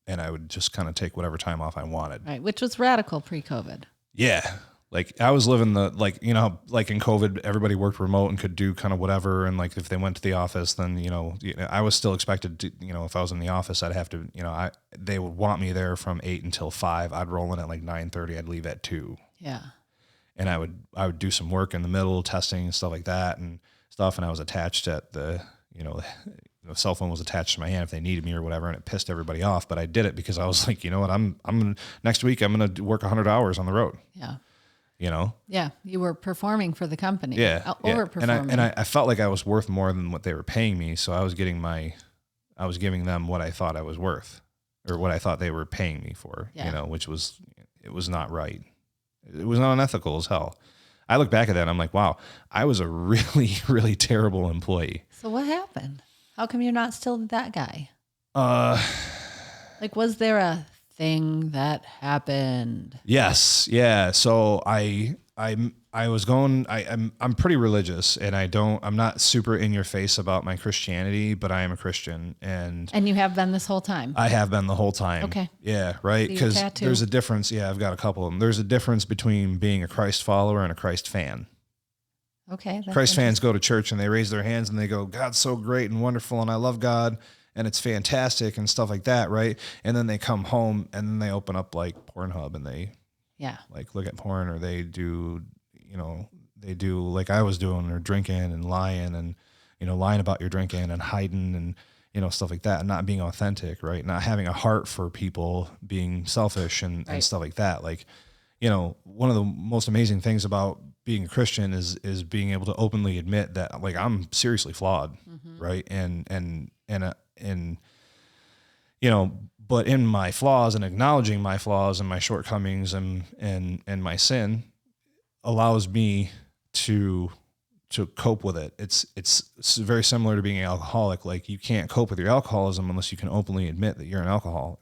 And I would just kind of take whatever time off I wanted. Right, which was radical pre-COVID. Yeah. Like I was living like in COVID, everybody worked remote and could do kind of whatever. And like, if they went to the office, then, I was still expected to, if I was in the office, I'd have to, they would want me there from 8 until 5. I'd roll in at like 9:30. I'd leave at 2. Yeah. And I would do some work in the middle, testing and stuff like that and stuff. And I was attached at the cell phone was attached to my hand if they needed me or whatever. And it pissed everybody off, but I did it because I was like, you know what, I'm next week, I'm going to work 100 hours on the road. Yeah. you know? Yeah. You were performing for the company. Yeah. Overperforming. And I felt like I was worth more than what they were paying me. So I was giving them what I thought I was worth, or what I thought they were paying me for, you know, it was not right. It was unethical as hell. I look back at that and I'm like, wow, I was a really, really terrible employee. So what happened? How come you're not still that guy? Like, was there a thing that happened? Yes. Yeah. So I was going, I'm pretty religious, and I'm not super in your face about my Christianity, but I am a Christian, and you have been this whole time. I have been the whole time. Okay. Yeah. Right. Because there's a difference. Yeah. I've got a couple of them. There's a difference between being a Christ follower and a Christ fan. Okay. Christ fans go to church and they raise their hands and they go, God's so great and wonderful, and I love God, and it's fantastic and stuff like that, right? And then they come home and then they open up like Pornhub and they like look at porn, or they do like I was doing, or drinking and lying, and lying about your drinking and hiding and stuff like that, and not being authentic, right? Not having a heart for people, being selfish and stuff like that. Like, one of the most amazing things about being a Christian is being able to openly admit that, like, I'm seriously flawed, right? And but in my flaws, and acknowledging my flaws and my shortcomings and my sin allows me to cope with it. It's very similar to being an alcoholic. Like, you can't cope with your alcoholism unless you can openly admit that you're an alcoholic,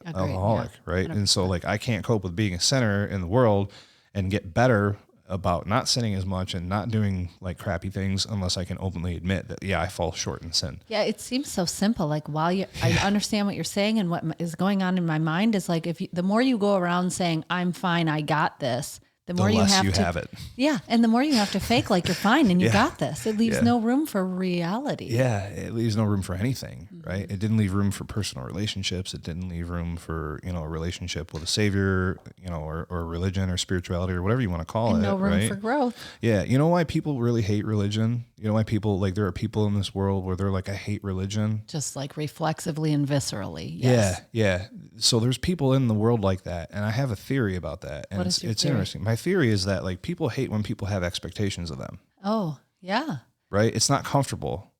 right? 100%. And so, like, I can't cope with being a sinner in the world and get better about not sinning as much and not doing like crappy things unless I can openly admit that, I fall short in sin. Yeah, it seems so simple. Like, I understand what you're saying, and what is going on in my mind is like, the more you go around saying, I'm fine, I got this, the more less you have it. Yeah. And the more you have to fake like you're fine and you got this, it leaves no room for reality. Yeah. It leaves no room for anything, right? It didn't leave room for personal relationships. It didn't leave room for, a relationship with a savior, or religion or spirituality or whatever you want to call it. No room right? for growth. Yeah. You know why people really hate religion? You know why people, like, there are people in this world where they're like, I hate religion. Just like reflexively and viscerally. Yes. Yeah. So there's people in the world like that. And I have a theory about that. And it's interesting. My theory is that, like, people hate when people have expectations of them. Oh, yeah. Right? It's not comfortable.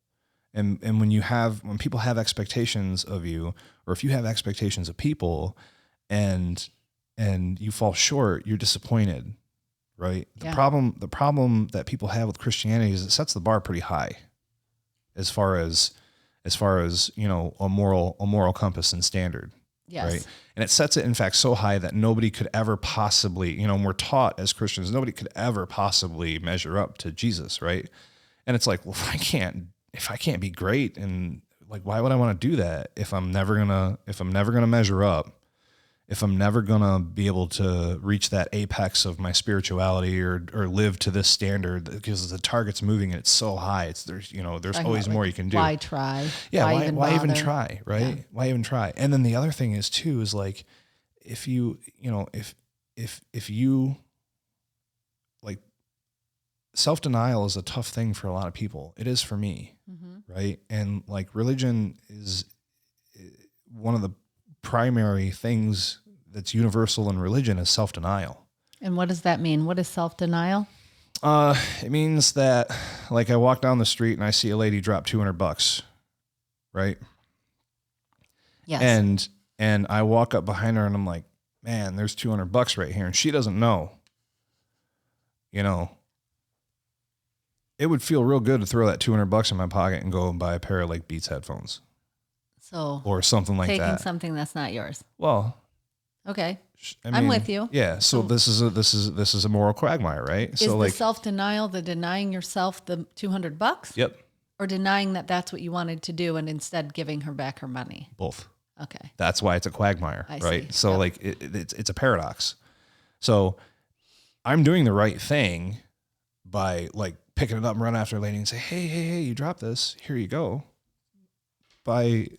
And when people have expectations of you, or if you have expectations of people and you fall short, you're disappointed. Right? The problem that people have with Christianity is it sets the bar pretty high as far as a moral compass and standard. Yes. Right. And it sets it, in fact, so high that nobody could ever possibly, and we're taught as Christians, nobody could ever possibly measure up to Jesus. Right. And it's like, well, if I can't be great, and like, why would I want to do that if I'm never gonna measure up, if I'm never gonna be able to reach that apex of my spirituality or live to this standard, because the target's moving and it's so high. There's always more you can do. Why try? Yeah. Why even try? Right. Yeah. Why even try? And then the other thing is too, is like, if you like, self-denial is a tough thing for a lot of people. It is for me. Right. And like, religion is one of the primary things that's universal in religion is self-denial. And what does that mean? What is self-denial? It means that, like, I walk down the street and I see a lady drop $200, right? Yes. And I walk up behind her and I'm like, man, there's $200 right here. And she doesn't know, it would feel real good to throw that $200 in my pocket and go and buy a pair of like Beats headphones. Or something like taking that. something that's not yours. Well, okay. I mean, I'm with you. Yeah. So this is a moral quagmire, right? Is so, like, the self-denial the denying yourself the $200? Yep. Or denying that that's what you wanted to do and instead giving her back her money? Both. Okay. That's why it's a quagmire, right? See. So Yep. like it's a paradox. So I'm doing the right thing by like picking it up and running after a lady and say, hey, you dropped this. Here you go. By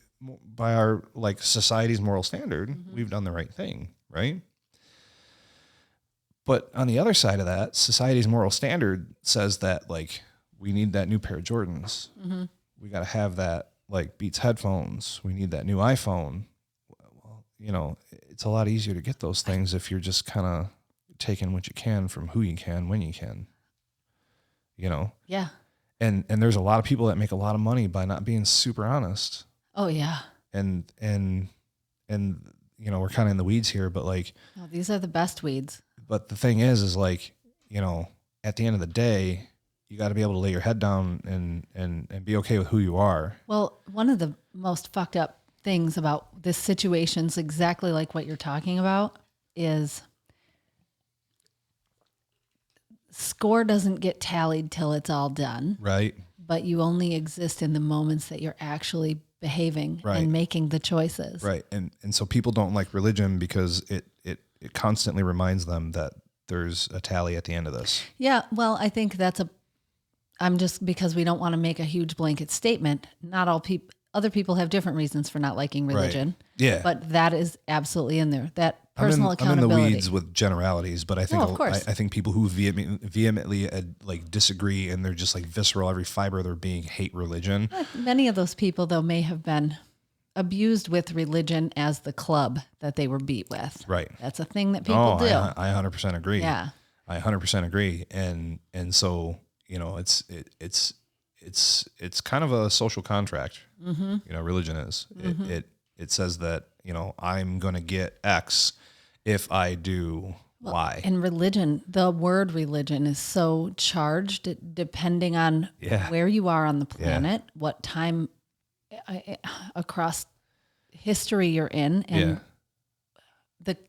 our like society's moral standard, we've done the right thing, right? But on the other side of that, society's moral standard says that like we need that new pair of Jordans. We got to have that like Beats headphones. We need that new iPhone. Well, it's a lot easier to get those things if you're just kind of taking what you can from who you can when you can, you know? Yeah. And there's a lot of people that make a lot of money by not being super honest. Oh yeah. And you know, we're kind of in the weeds here, but like, oh, these are the best weeds. But the thing is like, you know, at the end of the day, you got to be able to lay your head down and be okay with who you are. Well, one of the most fucked up things about this situation's exactly like what you're talking about is score doesn't get tallied till it's all done. Right. But you only exist in the moments that you're actually behaving and making the choices. Right. And so people don't like religion because it constantly reminds them that there's a tally at the end of this. Yeah. Well, I think I'm just, because we don't want to make a huge blanket statement. Not all people, other people have different reasons for not liking religion. Right. Yeah. But that is absolutely in there. That personal accountability. I'm in the weeds with generalities, but I think I think people who vehemently like disagree and they're just like visceral, every fiber of their being hate religion. Many of those people though may have been abused with religion as the club that they were beat with. Right. That's a thing that people do. I 100% agree. Yeah. I 100% agree. And so, you know, it's kind of a social contract. Mm-hmm. You know, religion is. Mm-hmm. It says that, you know, I'm going to get X if I do Y. And religion, the word religion is so charged depending on where you are on the planet, what time across history you're in, and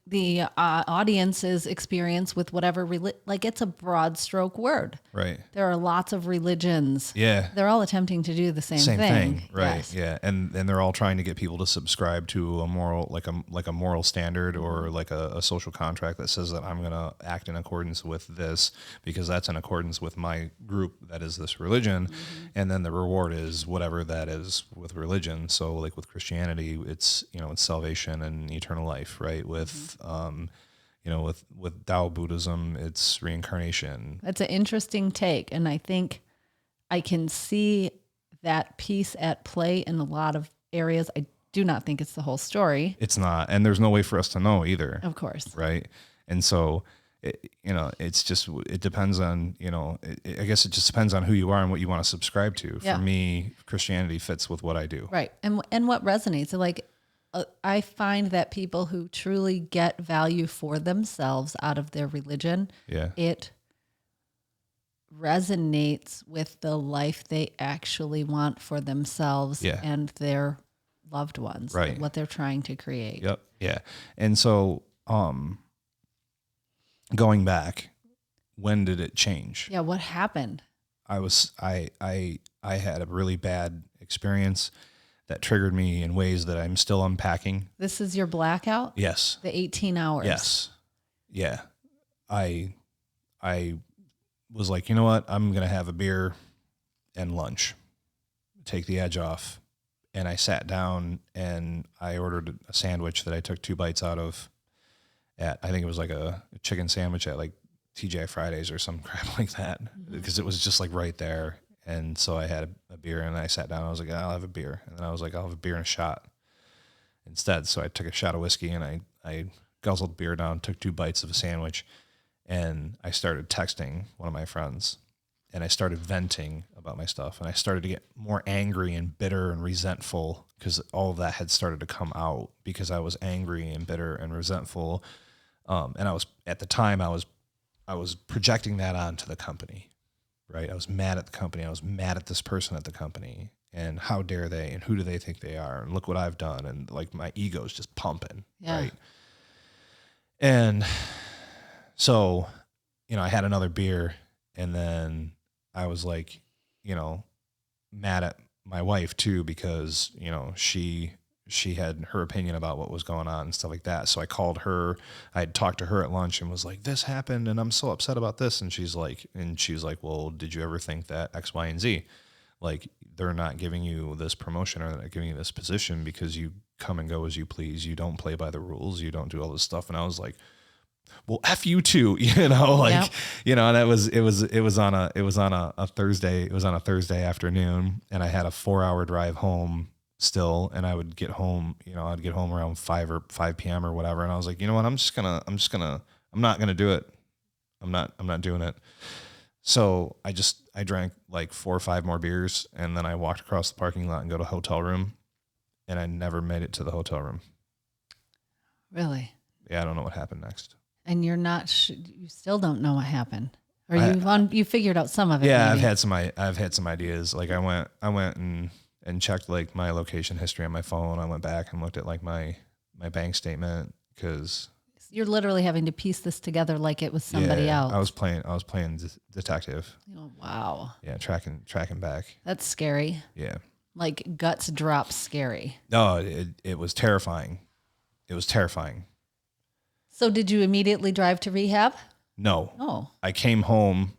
the audience's experience with whatever like it's a broad stroke word. Right. There are lots of religions. Yeah. They're all attempting to do the same thing. Right. Yes. Yeah. And they're all trying to get people to subscribe to a moral, like a moral standard or like a social contract that says that I'm going to act in accordance with this because that's in accordance with my group that is this religion. Mm-hmm. And then the reward is whatever that is with religion. So like with Christianity, it's, you know, it's salvation and eternal life, right? With you know, with Tao Buddhism, it's reincarnation. That's an interesting take. And I think I can see that piece at play in a lot of areas. I do not think it's the whole story. It's not. And there's no way for us to know either. Of course. Right. And so, you know, it's just, it depends on, you know, I guess it just depends on who you are and what you want to subscribe to. For me, Christianity fits with what I do. Right. And what resonates. So like, I find that people who truly get value for themselves out of their religion, it resonates with the life they actually want for themselves and their loved ones, right? What they're trying to create. Yep. Yeah. And so, going back, when did it change? Yeah. What happened? I had a really bad experience that triggered me in ways that I'm still unpacking. This is your blackout? Yes. The 18 hours. Yes. Yeah. I was like, you know what? I'm going to have a beer and lunch, take the edge off. And I sat down and I ordered a sandwich that I took 2 bites out of I think it was like a chicken sandwich at like TGI Fridays or some crap like that, because it was just like right there. And so I had a beer and I sat down and I was like, I'll have a beer. And then I was like, I'll have a beer and a shot instead. So I took a shot of whiskey and I guzzled the beer down, took 2 bites of a sandwich, and I started texting one of my friends and I started venting about my stuff. And I started to get more angry and bitter and resentful because all of that had started to come out because I was angry and bitter and resentful. And I was, at the time I was projecting that onto the company. Right. I was mad at the company. I was mad at this person at the company, and how dare they, and who do they think they are? And look what I've done. And like my ego's just pumping. Yeah. Right. And so, you know, I had another beer and then I was like, you know, mad at my wife too, because, you know, she had her opinion about what was going on and stuff like that. So I called her, I had talked to her at lunch and was like, this happened and I'm so upset about this. And she's like, well, did you ever think that X, Y, and Z, like they're not giving you this promotion or they're not giving you this position because you come and go as you please. You don't play by the rules. You don't do all this stuff. And I was like, well, F you too, you know, like, you know, and it was on a Thursday afternoon, and I had a 4-hour drive home still, and I would get home, you know, I'd get home around 5 PM or whatever. And I was like, you know what, I'm not going to do it. I'm not doing it. So I drank like 4 or 5 more beers, and then I walked across the parking lot and go to a hotel room, and I never made it to the hotel room. Really? Yeah, I don't know what happened next. And you're not, you still don't know what happened. Or you figured out some of it. Yeah, maybe. I've had some ideas. Like I went and checked like my location history on my phone. I went back and looked at like my bank statement, because you're literally having to piece this together like it was somebody else. I was playing detective. Oh, wow. Yeah, tracking back. That's scary. Yeah. Like guts drop scary. No, it was terrifying. It was terrifying. So did you immediately drive to rehab? No. Oh. I came home,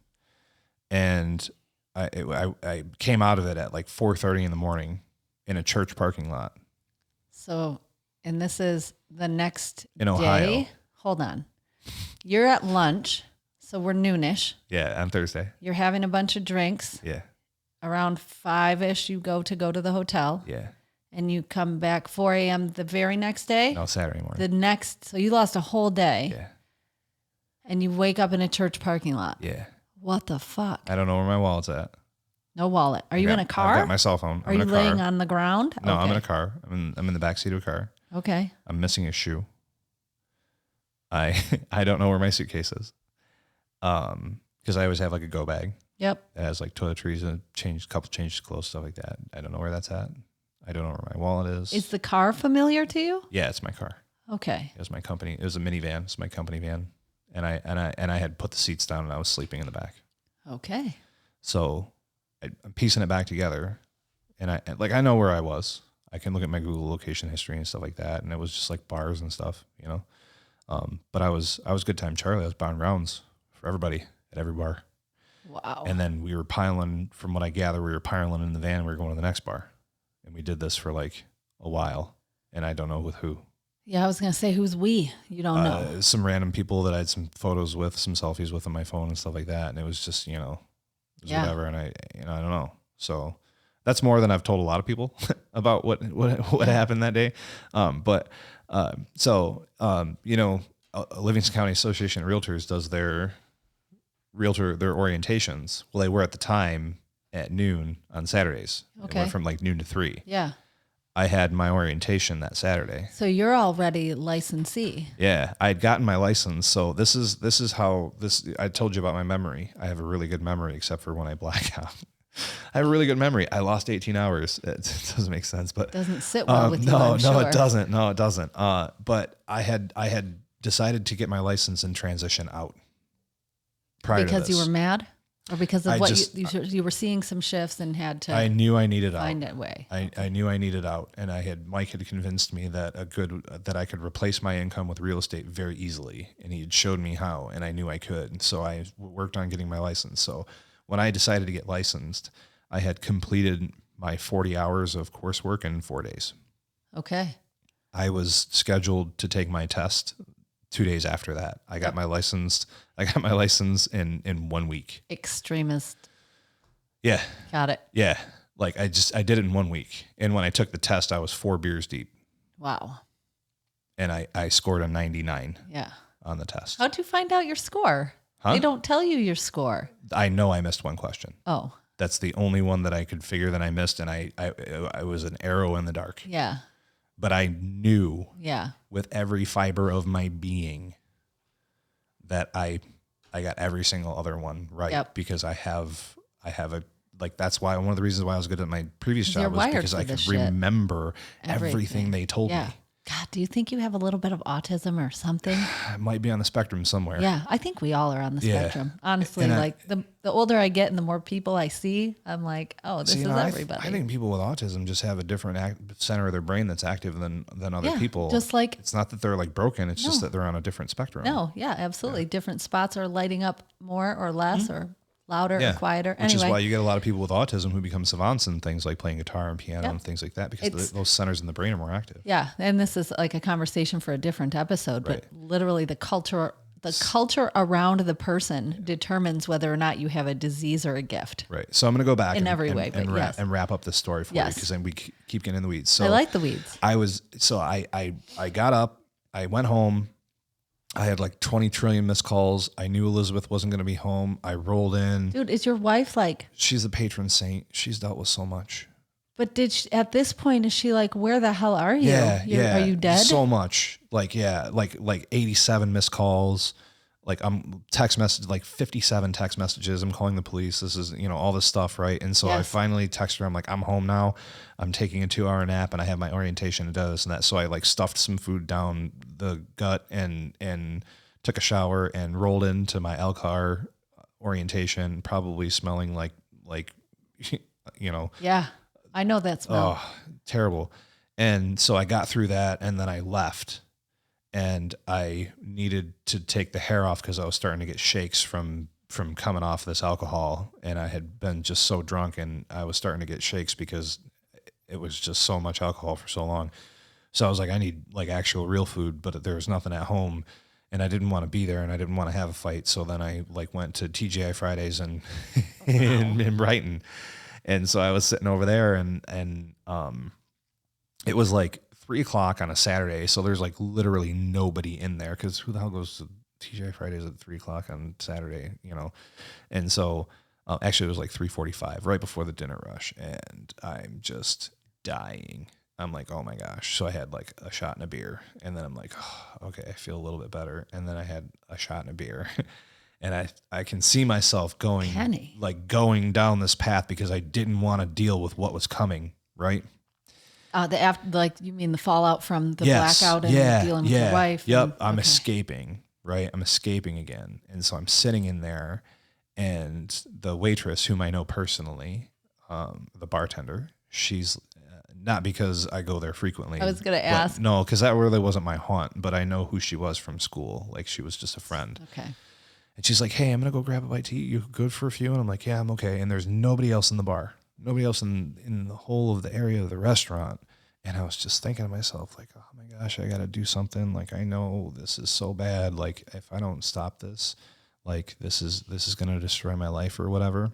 and I came out of it at like 4:30 in the morning in a church parking lot. So, and this is the next in Ohio. Day. Hold on. You're at lunch, so we're noonish. Yeah, on Thursday. You're having a bunch of drinks. Yeah. Around 5-ish, you go to the hotel. Yeah. And you come back 4 a.m. the very next day? No, Saturday morning. So you lost a whole day. Yeah. And you wake up in a church parking lot. Yeah. What the fuck? I don't know where my wallet's at. No wallet. Are you in a car? I've got my cell phone. Are you laying on the ground? No, okay. I'm in a car. I'm in the back seat of a car. Okay. I'm missing a shoe. I don't know where my suitcase is. Because I always have like a go bag. Yep. That has like toiletries and a couple changes of clothes, stuff like that. I don't know where that's at. I don't know where my wallet is. Is the car familiar to you? Yeah, it's my car. Okay. It was my company. It was a minivan. It's my company van. And I had put the seats down, and I was sleeping in the back. Okay. So I'm piecing it back together, and I know where I was. I can look at my Google location history and stuff like that, and it was just like bars and stuff, you know. But I was Good Time Charlie. I was buying rounds for everybody at every bar. Wow. And then we were piling, from what I gather, we were piling in the van. We were going to the next bar, and we did this for like a while, and I don't know with who. Yeah, I was going to say, who's we? You don't know. Some random people that I had some photos with, some selfies with on my phone and stuff like that. And it was just, you know, it was whatever. And I don't know. So that's more than I've told a lot of people about what happened that day. You know, Livingston County Association of Realtors does their orientations. Well, they were at the time at noon on Saturdays. Okay. It went from like noon to 3. Yeah. I had my orientation that Saturday. So you're already licensee. Yeah, I had gotten my license. So this is how I told you about my memory. I have a really good memory, except for when I black out. I have a really good memory. I lost 18 hours. It doesn't make sense, but doesn't sit well with you. No, it doesn't. No, it doesn't. But I had decided to get my license and transition out. Because you were mad? Or because of you were seeing some shifts and had to. I knew I needed find out. a way. I knew I needed out, and Mike had convinced me that I could replace my income with real estate very easily, and he had showed me how, and I knew I could. So I worked on getting my license. So when I decided to get licensed, I had completed my 40 hours of coursework in 4 days. Okay. I was scheduled to take my test 2 days after that. I got my license in 1 week. Extremist. Yeah. Got it. Yeah. Like I did it in 1 week. And when I took the test, I was 4 beers deep. Wow. And I scored a 99 on the test. How'd you find out your score? Huh? They don't tell you your score. I know I missed one question. Oh. That's the only one that I could figure that I missed. And I was an arrow in the dark. Yeah. But I knew with every fiber of my being that I got every single other one right because I have a, like, that's why one of the reasons why I was good at my previous job was because I could remember everything they told me. God, do you think you have a little bit of autism or something? I might be on the spectrum somewhere. Yeah, I think we all are on the spectrum. Honestly, like the older I get and the more people I see, I'm like, oh, this is everybody. I think people with autism just have a different center of their brain that's active than other people. Just like, it's not that they're like broken. It's just that they're on a different spectrum. No, yeah, absolutely. Yeah. Different spots are lighting up more or less or louder or quieter. Which is why you get a lot of people with autism who become savants in things like playing guitar and piano and things like that, because those centers in the brain are more active. Yeah. And this is like a conversation for a different episode, but literally the culture around the person determines whether or not you have a disease or a gift. Right. So I'm going to go back in every way, and wrap up this story for you, because then we keep getting in the weeds. So I like the weeds. I got up, I went home, I had like 20 trillion missed calls. I knew Elizabeth wasn't going to be home. I rolled in. Dude, is your wife like... She's a patron saint. She's dealt with so much. But at this point, is she like, where the hell are you? Yeah. Are you dead? So much. Like 87 missed calls. Like I'm text message, like 57 text messages. I'm calling the police. This is, all this stuff. Right. And so I finally texted her. I'm like, I'm home now. I'm taking a 2-hour nap and I have my orientation and this and that. So I like stuffed some food down the gut and took a shower and rolled into my LCAR orientation, probably smelling like, Yeah. I know that smell. Oh, terrible. And so I got through that and then I left. And I needed to take the hair off because I was starting to get shakes from coming off this alcohol. And I had been just so drunk and I was starting to get shakes because it was just so much alcohol for so long. So I was like, I need like actual real food, but there was nothing at home and I didn't want to be there and I didn't want to have a fight. So then I like went to TGI Fridays and in Brighton. And so I was sitting over there and it was like 3:00 on a Saturday. So there's like literally nobody in there because who the hell goes to TGI Fridays at 3:00 on Saturday, And so actually it was like 3:45 right before the dinner rush. And I'm just dying. I'm like, oh my gosh. So I had like a shot and a beer and then I'm like, oh, okay, I feel a little bit better. And then I had a shot and a beer and I can see myself going down this path because I didn't want to deal with what was coming. Right. You mean the fallout from the blackout and dealing with your wife? Yep. I'm escaping, right? I'm escaping again. And so I'm sitting in there and the waitress whom I know personally, the bartender, she's not because I go there frequently. I was going to ask. No, because that really wasn't my haunt, but I know who she was from school. Like she was just a friend. Okay. And she's like, hey, I'm going to go grab a bite to eat. You good for a few? And I'm like, yeah, I'm okay. And there's nobody else in the bar. Nobody else in the whole of the area of the restaurant. And I was just thinking to myself, like, oh my gosh, I got to do something. Like, I know this is so bad. Like, if I don't stop this, like, this is going to destroy my life or whatever.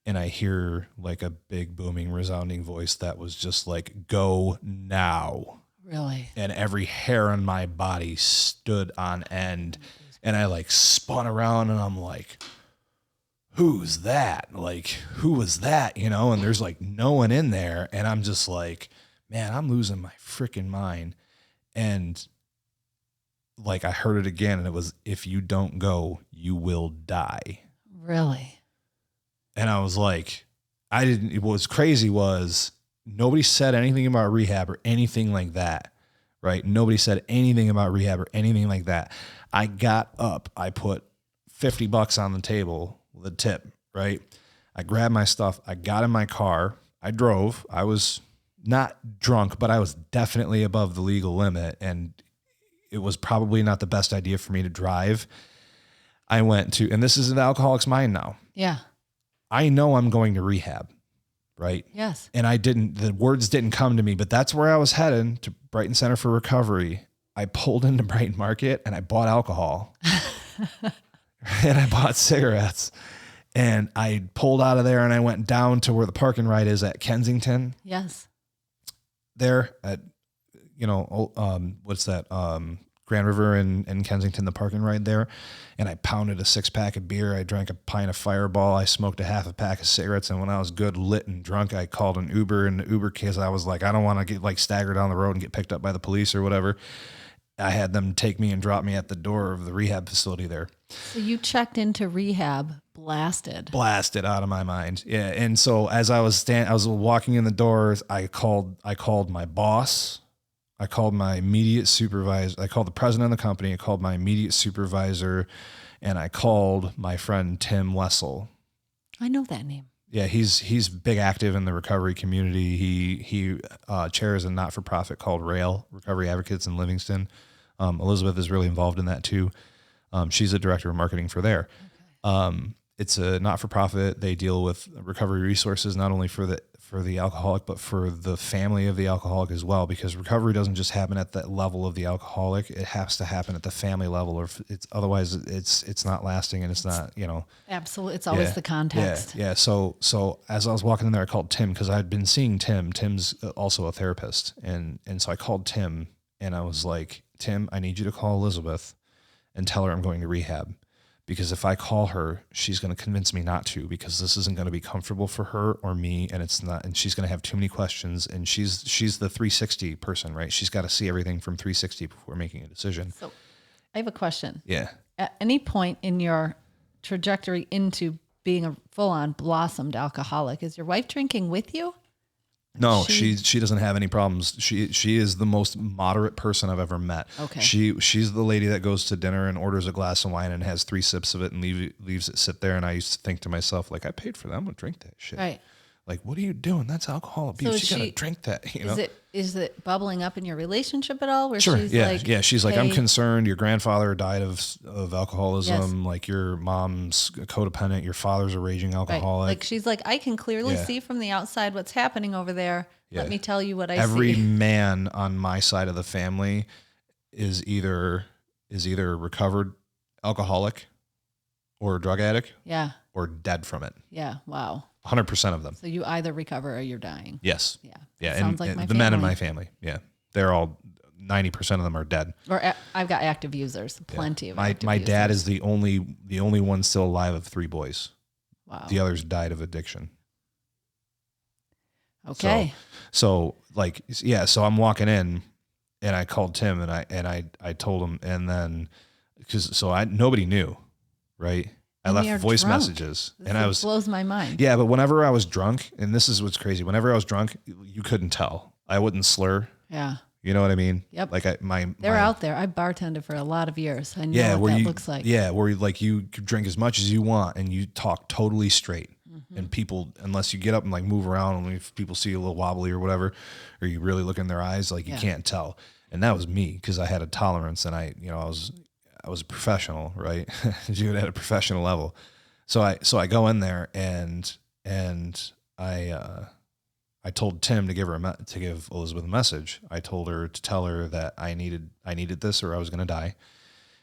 And I hear like a big booming, resounding voice that was just like, go now. Really? And every hair on my body stood on end. And I like spun around and I'm like, who's that? Like, who was that? And there's like no one in there. And I'm just like, man, I'm losing my freaking mind. And like, I heard it again and it was, if you don't go, you will die. Really? And I was like, what was crazy was nobody said anything about rehab or anything like that. Right. Nobody said anything about rehab or anything like that. I got up, I put $50 on the table with a tip. Right. I grabbed my stuff. I got in my car. I drove. I was not drunk, but I was definitely above the legal limit. And it was probably not the best idea for me to drive. I went to, and this is an alcoholic's mind now. Yeah. I know I'm going to rehab, right? Yes. And the words didn't come to me, but that's where I was heading, to Brighton Center for Recovery. I pulled into Brighton Market and I bought alcohol and I bought cigarettes. And I pulled out of there and I went down to where the park and ride is at Kensington. Yes. There at, what's that? Grand River and Kensington, the park and ride there. And I pounded a 6-pack of beer. I drank a pint of Fireball. I smoked a half a pack of cigarettes. And when I was good, lit and drunk, I called an Uber, and the Uber case, I was like, I don't want to get like staggered down the road and get picked up by the police or whatever. I had them take me and drop me at the door of the rehab facility there. So you checked into rehab blasted out of my mind. Yeah. And so as I was walking in the doors, I called my boss. I called my immediate supervisor. I called the president of the company. I called my immediate supervisor, and I called my friend Tim Wessel. I know that name. Yeah, he's big active in the recovery community. He chairs a not-for-profit called Rail, Recovery Advocates in Livingston. Elizabeth is really involved in that too. She's a director of marketing for there. Okay. It's a not-for-profit. They deal with recovery resources, not only for the alcoholic, but for the family of the alcoholic as well, because recovery doesn't just happen at that level of the alcoholic. It has to happen at the family level, or otherwise it's not lasting, and it's not, Absolutely. It's always the context. Yeah. So as I was walking in there, I called Tim because I had been seeing Tim. Tim's also a therapist. And so I called Tim and I was like, Tim, I need you to call Elizabeth and tell her I'm going to rehab. Because if I call her, she's going to convince me not to, because this isn't going to be comfortable for her or me. And it's not, and she's going to have too many questions, and she's the 360 person, right? She's got to see everything from 360 before making a decision. So I have a question. Yeah. At any point in your trajectory into being a full-on blossomed alcoholic, is your wife drinking with you? No, she doesn't have any problems. She is the most moderate person I've ever met. Okay. She's the lady that goes to dinner and orders a glass of wine and has 3 sips of it and leaves it sit there. And I used to think to myself, like, I paid for that. I'm gonna drink that shit. Right. Like, what are you doing? That's alcohol abuse. You gotta drink that. You know? Is it bubbling up in your relationship at all? Where Sure. she's Yeah. like, Yeah. She's like, hey, I'm concerned. Your grandfather died of alcoholism. Yes. Like, your mom's codependent. Your father's a raging alcoholic. Right. Like, she's like, I can clearly see from the outside what's happening over there. Yeah. Let me tell you what I Every see. man on my side of the family is either recovered alcoholic or drug addict. Yeah. Or dead from it. Yeah. Wow. 100% of them. So you either recover or you're dying. Yes. Yeah. Yeah. Sounds like my the men in family. my family. Yeah. They're all 90% of them are dead. Or I've got active users, plenty of my active my users. dad is the only one still alive of 3 boys. Wow. The others died of addiction. Okay. So like, yeah, so I'm walking in and I called Tim and I told him, and then nobody knew, right? I left voice messages and I was blows my mind. Yeah, but whenever I was drunk, and this is what's crazy, whenever I was drunk, you couldn't tell. I wouldn't slur. Yeah. You know what I mean? Yep. Like they're out there. I bartended for a lot of years. I know what that looks like. Yeah, where you could drink as much as you want and you talk totally straight. Mm-hmm. And people, unless you get up and like move around, and if people see you a little wobbly or whatever, or you really look in their eyes, like you can't tell. And that was me, because I had a tolerance, and I was a professional, right? You at a professional level. So I go in there and I told Tim to give Elizabeth a message. I told her to tell her that I needed this, or I was going to die.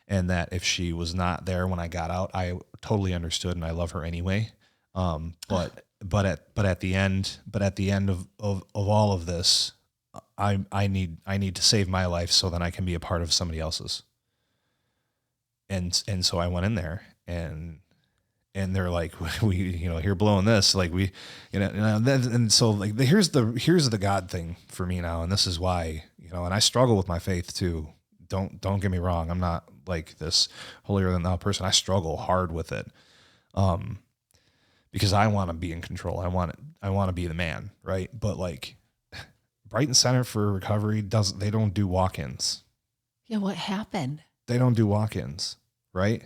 And that if she was not there when I got out, I totally understood, and I love her anyway. But at the end of all of this, I need to save my life so that I can be a part of somebody else's. And so I went in there, and they're like, you're blowing this, like and so like here's the God thing for me now. And this is why, and I struggle with my faith too. Don't get me wrong. I'm not like this holier than thou person. I struggle hard with it. Because I want to be in control. I want to be the man. Right. But like Brighton Center for Recovery they don't do walk-ins. Yeah. What happened? They don't do walk-ins. Right.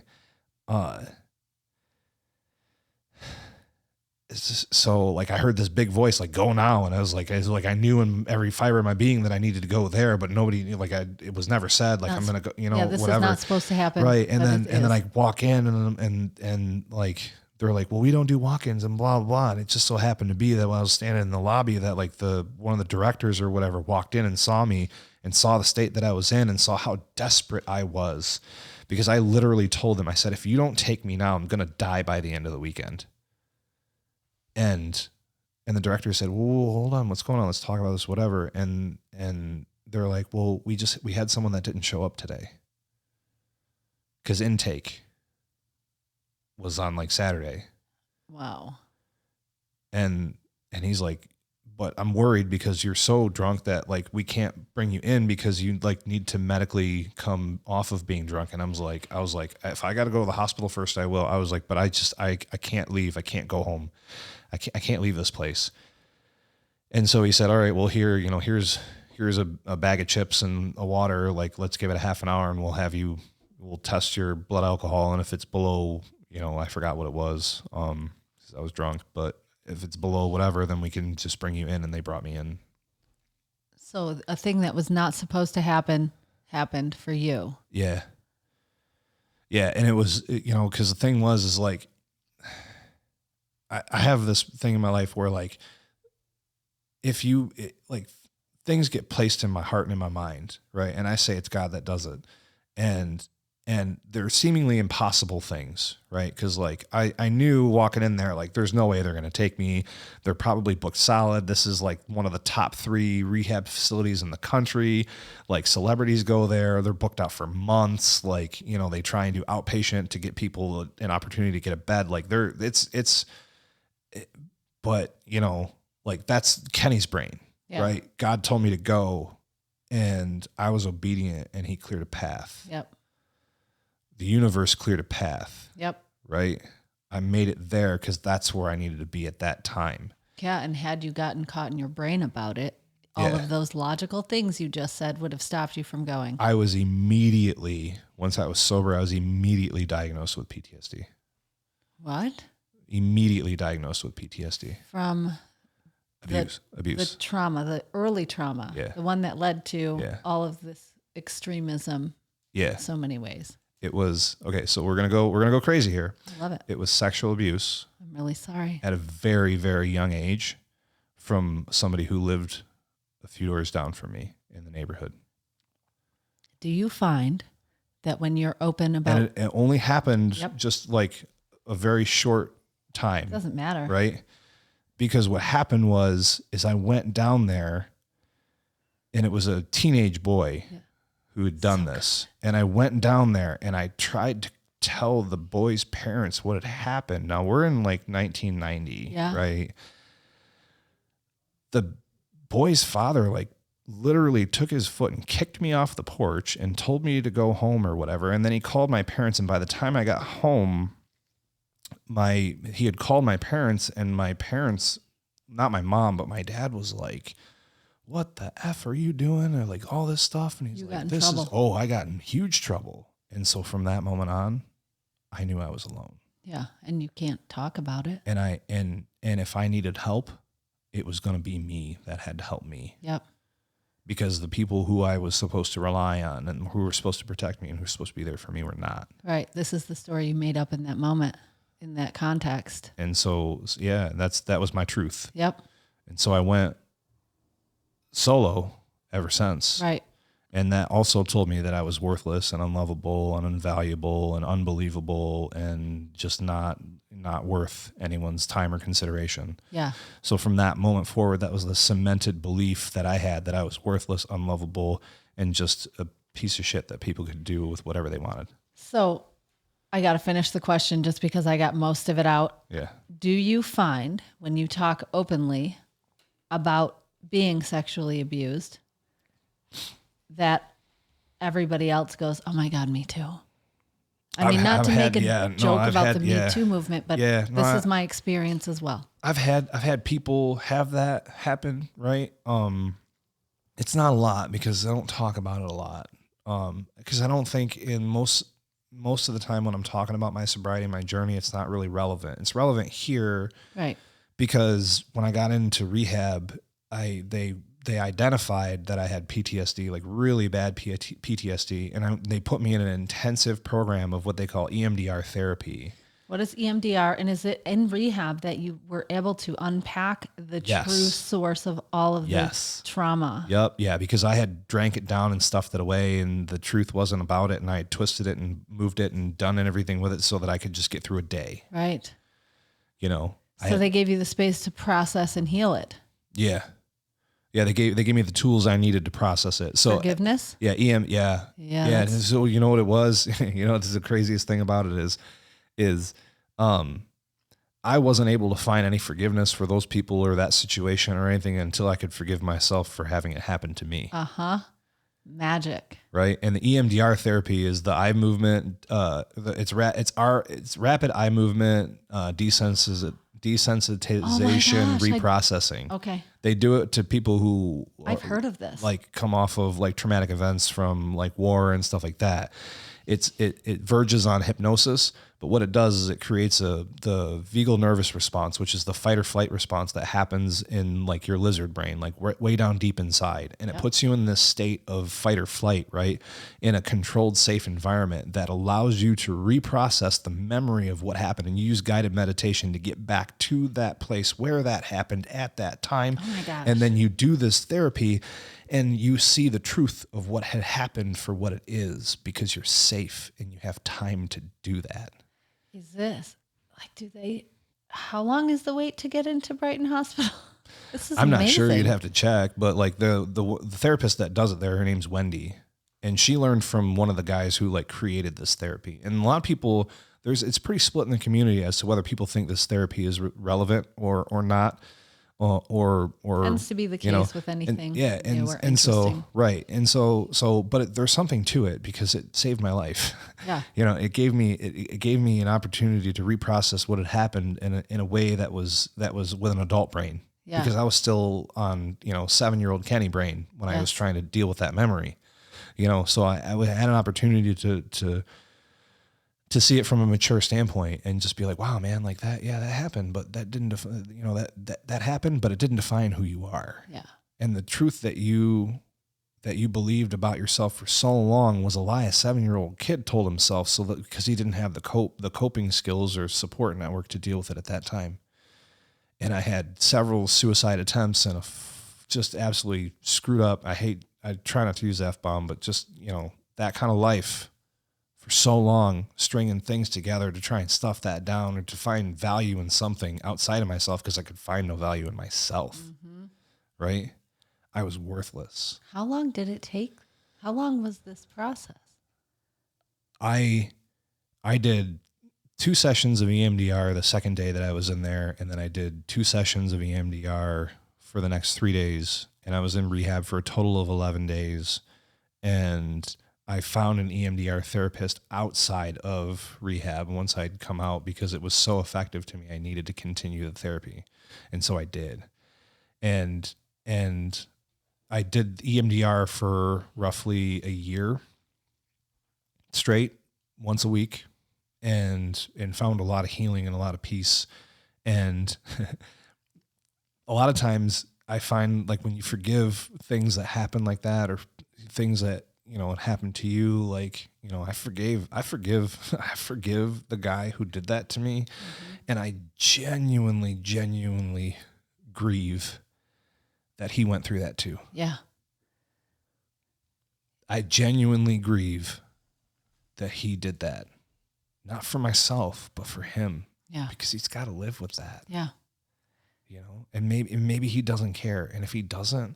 It's just, so like I heard this big voice like, go now, and I was like I knew in every fiber of my being that I needed to go there, but nobody knew, like it was never said like I'm gonna go, this whatever. is not supposed to happen, right? And then I walk in and like they're like, well, we don't do walk-ins and blah blah blah, and it just so happened to be that when I was standing in the lobby, that like one of the directors or whatever walked in and saw me and saw the state that I was in and saw how desperate I was, because I literally told them, I said, if you don't take me now, I'm gonna die by the end of the weekend. And the director said, well, hold on, what's going on? Let's talk about this, whatever. And they're like, well, we had someone that didn't show up today, because intake was on like Saturday. Wow. And he's like, but I'm worried because you're so drunk that like we can't bring you in because you like need to medically come off of being drunk. And I was like, if I got to go to the hospital first, I will. I was like, but I can't leave. I can't go home. I can't leave this place. And so he said, all right, well, here's a bag of chips and a water. Like, let's give it a half an hour and we'll test your blood alcohol. And if it's below, I forgot what it was. 'Cause I was drunk, but if it's below whatever, then we can just bring you in. And they brought me in. So a thing that was not supposed to happen happened for you. Yeah. Yeah. And it was, cause the thing is like, I have this thing in my life where like, things get placed in my heart and in my mind. Right. And I say it's God that does it. And and they're seemingly impossible things, right? Because like I knew walking in there, like there's no way they're going to take me. They're probably booked solid. This is like one of the top 3 rehab facilities in the country. Like celebrities go there. They're booked out for months. Like, you know, they try and do outpatient to get people an opportunity to get a bed. Like but you know, like that's Kenny's brain, right? God told me to go and I was obedient and he cleared a path. Yep. The universe cleared a path. Yep. Right. I made it there because that's where I needed to be at that time. Yeah. And had you gotten caught in your brain about it, all of those logical things you just said would have stopped you from going. I was immediately, once I was sober, I was immediately diagnosed with PTSD. What? Immediately diagnosed with PTSD. From abuse. The trauma, the early trauma. Yeah. The one that led to all of this extremism. Yeah. In so many ways. It was, okay, so we're gonna go crazy here. I love it. It was sexual abuse. I'm really sorry. At a very, very young age from somebody who lived a few doors down from me in the neighborhood. Do you find that when you're open about... And it only happened just like a very short time. It doesn't matter. Right? Because what happened is I went down there and it was a teenage boy who had done this. And I went down there and I tried to tell the boy's parents what had happened. Now we're in like 1990, right? The boy's father like literally took his foot and kicked me off the porch and told me to go home or whatever. And then he called my parents. And by the time I got home, he had called my parents, and my parents, not my mom, but my dad was like, what the F are you doing? Or like all this stuff. And he's like, I got in huge trouble. And so from that moment on, I knew I was alone. Yeah. And you can't talk about it. And if I needed help, it was going to be me that had to help me. Yep. Because the people who I was supposed to rely on and who were supposed to protect me and who were supposed to be there for me were not. Right. This is the story you made up in that moment, in that context. And so, that was my truth. Yep. And so I went solo ever since. Right. And that also told me that I was worthless and unlovable and invaluable and unbelievable and just not worth anyone's time or consideration. Yeah. So from that moment forward, that was the cemented belief that I had, that I was worthless, unlovable, and just a piece of shit that people could do with whatever they wanted. So I got to finish the question just because I got most of it out. Yeah. Do you find when you talk openly about being sexually abused that everybody else goes, oh my God, me too? I mean, not to make a joke about the Me Too movement, but this is my experience as well. I've had people have that happen, right? It's not a lot because I don't talk about it a lot. Because I don't think in most of the time when I'm talking about my sobriety and my journey, it's not really relevant. It's relevant here, right? Because when I got into rehab, they identified that I had PTSD, like really bad PTSD, and they put me in an intensive program of what they call EMDR therapy. What is EMDR, and is it in rehab that you were able to unpack the true source of all of the trauma? Yep, yeah, because I had drank it down and stuffed it away, and the truth wasn't about it, and I had twisted it and moved it and done everything with it so that I could just get through a day. Right. You know. So they gave you the space to process and heal it. Yeah. Yeah, they gave me the tools I needed to process it. So forgiveness? Yeah, yeah. So you know what it was? You know, this is the craziest thing about it is I wasn't able to find any forgiveness for those people or that situation or anything until I could forgive myself for having it happen to me. Magic. Right? And the EMDR therapy is the eye movement, it's rapid eye movement desensitization reprocessing. Okay. They do it to people who I've heard of this. Like come off of like traumatic events from like war and stuff like that. It verges on hypnosis, But what it does is it creates the vagal nervous response, which is the fight or flight response that happens in like your lizard brain, like way down deep inside. And it puts you in this state of fight or flight, right? In a controlled, safe environment that allows you to reprocess the memory of what happened. And you use guided meditation to get back to that place where that happened at that time. Oh my gosh. And then you do this therapy and you see the truth of what had happened for what it is, because you're safe and you have time to do that. Is this like, how long is the wait to get into Brighton Hospital? This is I'm amazing. not sure, you'd have to check, but like the therapist that does it there, her name's Wendy, and she learned from one of the guys who like created this therapy. And a lot of people, it's pretty split in the community as to whether people think this therapy is relevant or not. Or tends to be the case with anything. And so right, and so, but there's something to it because it saved my life. Yeah, it gave me an opportunity to reprocess what had happened in a way that was with an adult brain. Yeah, because I was still on 7-year-old Kenny brain when I was trying to deal with that memory. So I had an opportunity to see it from a mature standpoint and just be like, wow, man, like that happened, but that didn't, that happened, but it didn't define who you are. Yeah. And the truth that you believed about yourself for so long was a lie a 7-year-old kid told himself, so that because he didn't have the coping skills or support network to deal with it at that time. And I had several suicide attempts and just absolutely screwed up. I try not to use the F-bomb, but just, that kind of life for so long, stringing things together to try and stuff that down or to find value in something outside of myself because I could find no value in myself, right? I was worthless. How long did it take? How long was this process? I did 2 sessions of EMDR the second day that I was in there, and then I did 2 sessions of EMDR for the next 3 days, and I was in rehab for a total of 11 days, and I found an EMDR therapist outside of rehab once I'd come out because it was so effective to me. I needed to continue the therapy. And so I did. And I did EMDR for roughly a year straight, once a week, and found a lot of healing and a lot of peace. And a lot of times I find like when you forgive things that happen like that, or things that, it happened to you, like, I forgive the guy who did that to me. And I genuinely grieve that he went through that too. Yeah. I genuinely grieve that he did that. Not for myself, but for him. Yeah. Because he's got to live with that. Yeah. And maybe he doesn't care. And if he doesn't,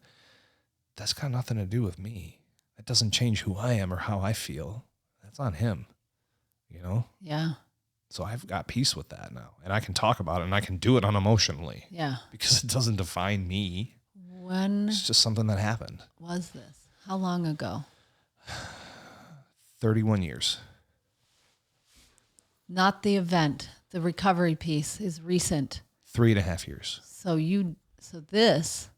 that's got nothing to do with me. That doesn't change who I am or how I feel. That's on him, Yeah. So I've got peace with that now, and I can talk about it and I can do it unemotionally. Yeah. Because it doesn't define me. When it's just something that happened. Was this? How long ago? 31 years. Not the event. The recovery piece is recent. 3.5 years. So this.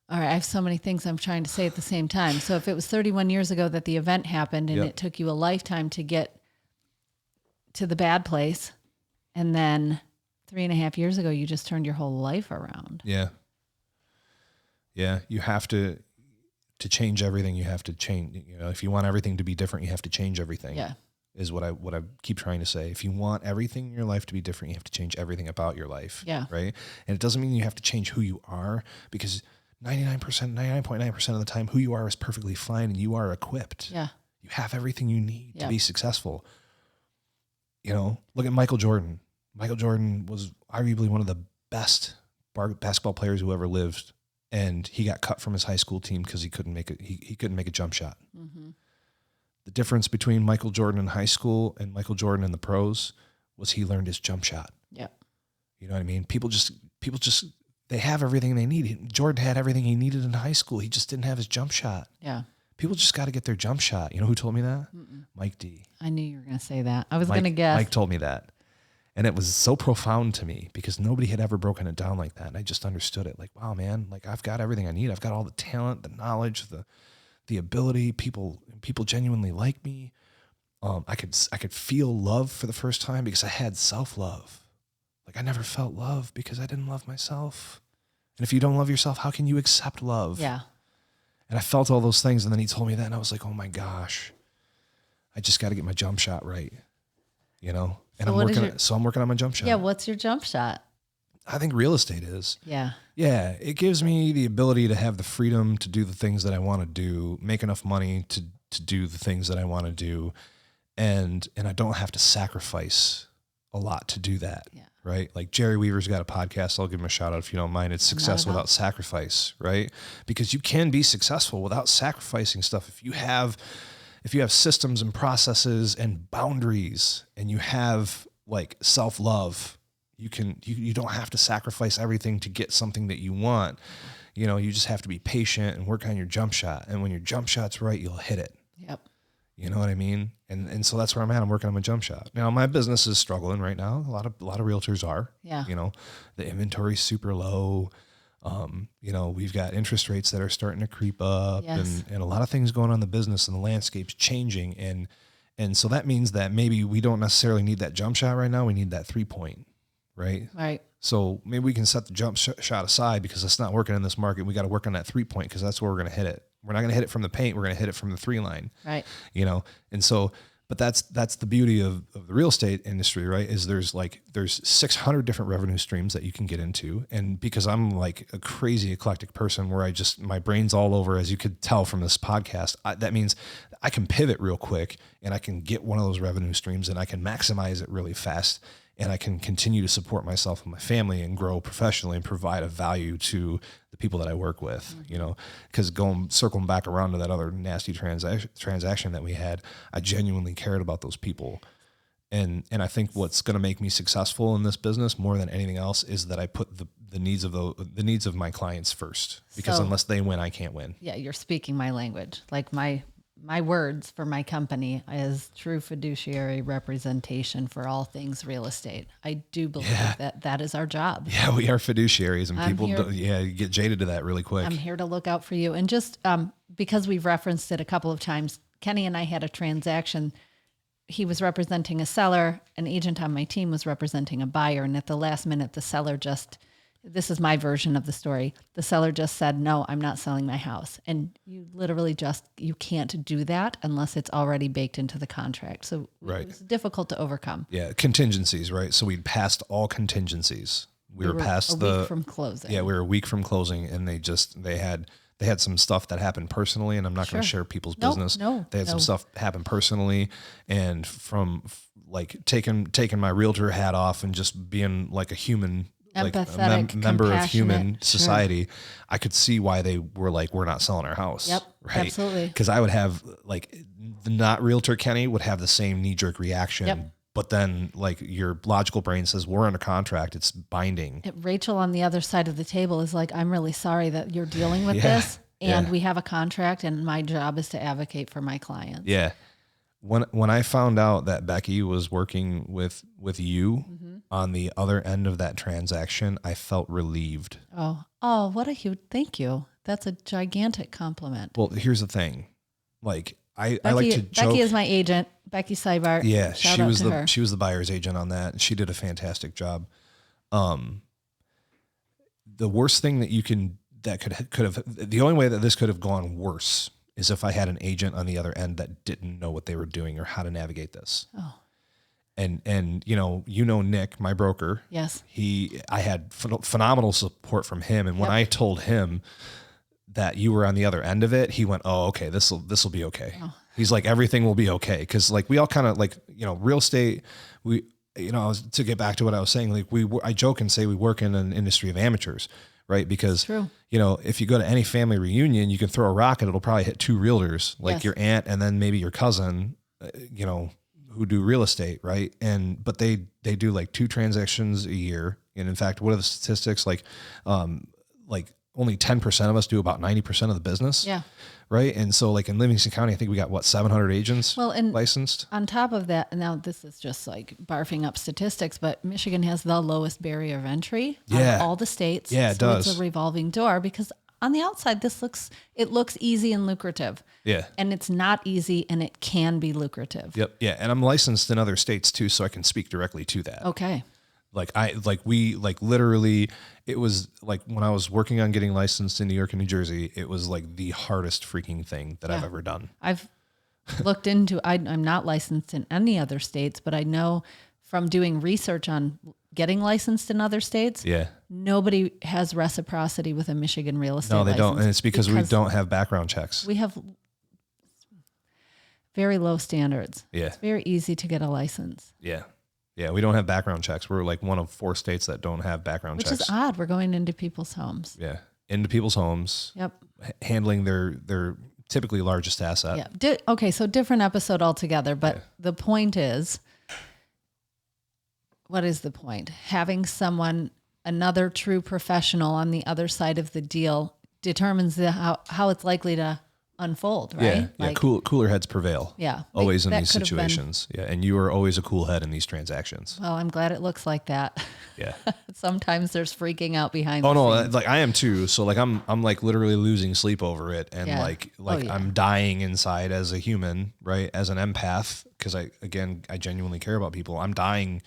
All right, I have so many things I'm trying to say at the same time. So if it was 31 years ago that the event happened and it took you a lifetime to get to the bad place, and then 3.5 years ago, you just turned your whole life around. Yeah. Yeah, you have to change everything. You have to change, if you want everything to be different, you have to change everything. Yeah. Is what I keep trying to say. If you want everything in your life to be different, you have to change everything about your life. Yeah. Right? And it doesn't mean you have to change who you are, because 99.9% of the time, who you are is perfectly fine and you are equipped. Yeah. You have everything you need to be successful. Look at Michael Jordan. Michael Jordan was arguably one of the best basketball players who ever lived, and he got cut from his high school team because he couldn't make a jump shot. Mm-hmm. The difference between Michael Jordan in high school and Michael Jordan in the pros was he learned his jump shot. Yeah. You know what I mean? People just they have everything they need. Jordan had everything he needed in high school. He just didn't have his jump shot. Yeah. People just got to get their jump shot. You know who told me that? Mike D. I knew you were going to say that. I was going to guess. Mike told me that. And it was so profound to me because nobody had ever broken it down like that. And I just understood it. Like, wow, man, like I've got everything I need. I've got all the talent, the knowledge, the ability. People genuinely like me. I could feel love for the first time because I had self-love. Like I never felt love because I didn't love myself. And if you don't love yourself, how can you accept love? Yeah. And I felt all those things. And then he told me that, and I was like, oh my gosh, I just got to get my jump shot right. You know? And I'm working on my jump shot. Yeah. What's your jump shot? I think real estate is. Yeah. Yeah. It gives me the ability to have the freedom to do the things that I want to do, make enough money to do the things that I want to do. And I don't have to sacrifice a lot to do that. Yeah. Right. Like Jerry Weaver's got a podcast. I'll give him a shout out if you don't mind. It's Success Without Sacrifice. Right. Because you can be successful without sacrificing stuff. If you have systems and processes and boundaries and you have like self-love, you don't have to sacrifice everything to get something that you want. You know, you just have to be patient and work on your jump shot. And when your jump shot's right, you'll hit it. Yep. You know what I mean? And so that's where I'm at. I'm working on my jump shot. Now my business is struggling right now. A lot of realtors are. Yeah. You know, the inventory's super low. You know, we've got interest rates that are starting to creep up. Yes. And a lot of things going on in the business, and the landscape's changing. And so that means that maybe we don't necessarily need that jump shot right now. We need that 3-point, right? Right. So maybe we can set the jump shot aside because it's not working in this market. We got to work on that 3-point because that's where we're going to hit it. We're not going to hit it from the paint. We're going to hit it from the 3 line. Right. You know? And so, but that's the beauty of the real estate industry, right? Is there's 600 different revenue streams that you can get into. And because I'm like a crazy eclectic person where my brain's all over, as you could tell from this podcast, that means I can pivot real quick and I can get one of those revenue streams and I can maximize it really fast. And I can continue to support myself and my family and grow professionally and provide a value to the people that I work with, you know, because circling back around to that other nasty transaction that we had, I genuinely cared about those people. And I think what's going to make me successful in this business more than anything else is that I put the needs of my clients first, because unless they win, I can't win. Yeah. You're speaking my language. Like my words for my company is true fiduciary representation for all things real estate. I do believe that is our job. Yeah, we are fiduciaries, and people you get jaded to that really quick. I'm here to look out for you. And just because we've referenced it a couple of times, Kenny and I had a transaction. He was representing a seller. An agent on my team was representing a buyer. And at the last minute, the seller this is my version of the story. The seller just said, no, I'm not selling my house. And you literally you can't do that unless it's already baked into the contract. So it was difficult to overcome. Yeah. Contingencies, right? So we'd passed all contingencies. We were past a week from closing. Yeah. We were a week from closing, and they had some stuff that happened personally, and I'm not going to share people's business. They had some stuff happen personally, and from like taking my realtor hat off and just being like a human, like a member of human society, I could see why they were like, we're not selling our house. Yep, right? Absolutely. Because I would have like the not realtor Kenny would have the same knee-jerk reaction. Yep. But then like your logical brain says, we're under contract, it's binding. Rachel on the other side of the table is like, I'm really sorry that you're dealing with this. And we have a contract, and my job is to advocate for my clients. Yeah. When I found out that Becky was working with you on the other end of that transaction, I felt relieved. Oh, what a huge thank you. That's a gigantic compliment. Well, here's the thing. Like I like to joke. Becky is my agent. Becky Seibart. Yeah, she was the buyer's agent on that. She did a fantastic job. The worst thing the only way that this could have gone worse is if I had an agent on the other end that didn't know what they were doing or how to navigate this. Oh. And you know Nick, my broker. Yes. I had phenomenal support from him, and when I told him that you were on the other end of it, he went, "Oh, okay, this will be okay." Oh. He's like, "Everything will be okay," because like we all kind of like, you know, real estate. To get back to what I was saying, like I joke and say we work in an industry of amateurs. Right. Because, you know, if you go to any family reunion, you can throw a rock and it'll probably hit 2 realtors, like your aunt and then maybe your cousin, you know, who do real estate. Right. But they do like 2 transactions a year. And in fact, what are the statistics? Like only 10% of us do about 90% of the business. Yeah. Right. And so like in Livingston County, I think we got 700 agents licensed. On top of that, now this is just like barfing up statistics, but Michigan has the lowest barrier of entry of all the states. Yeah, it does. It's a revolving door because on the outside, it looks easy and lucrative. Yeah. And it's not easy, and it can be lucrative. Yep. Yeah. And I'm licensed in other states too, so I can speak directly to that. Okay. Literally, it was like when I was working on getting licensed in New York and New Jersey, it was like the hardest freaking thing that I've ever done. I've looked into, I'm not licensed in any other states, but I know from doing research on getting licensed in other states, nobody has reciprocity with a Michigan real estate license. No, they don't. And it's because we don't have background checks. We have very low standards. Yeah. It's very easy to get a license. Yeah. Yeah, we don't have background checks. We're like one of 4 states that don't have background checks. Which is odd. We're going into people's homes. Yeah, into people's homes. Yep. Handling their typically largest asset. Yeah. Okay, so different episode altogether, but the point is, what is the point? Having another true professional on the other side of the deal determines how it's likely to unfold, right? Yeah, cooler heads prevail. Yeah. Always in these situations. Yeah, and you are always a cool head in these transactions. Well, I'm glad it looks like that. Yeah. Sometimes there's freaking out behind the scenes. Like I am too. So like I'm like literally losing sleep over it, and I'm dying inside as a human, right? As an empath, because I genuinely care about people. I'm dying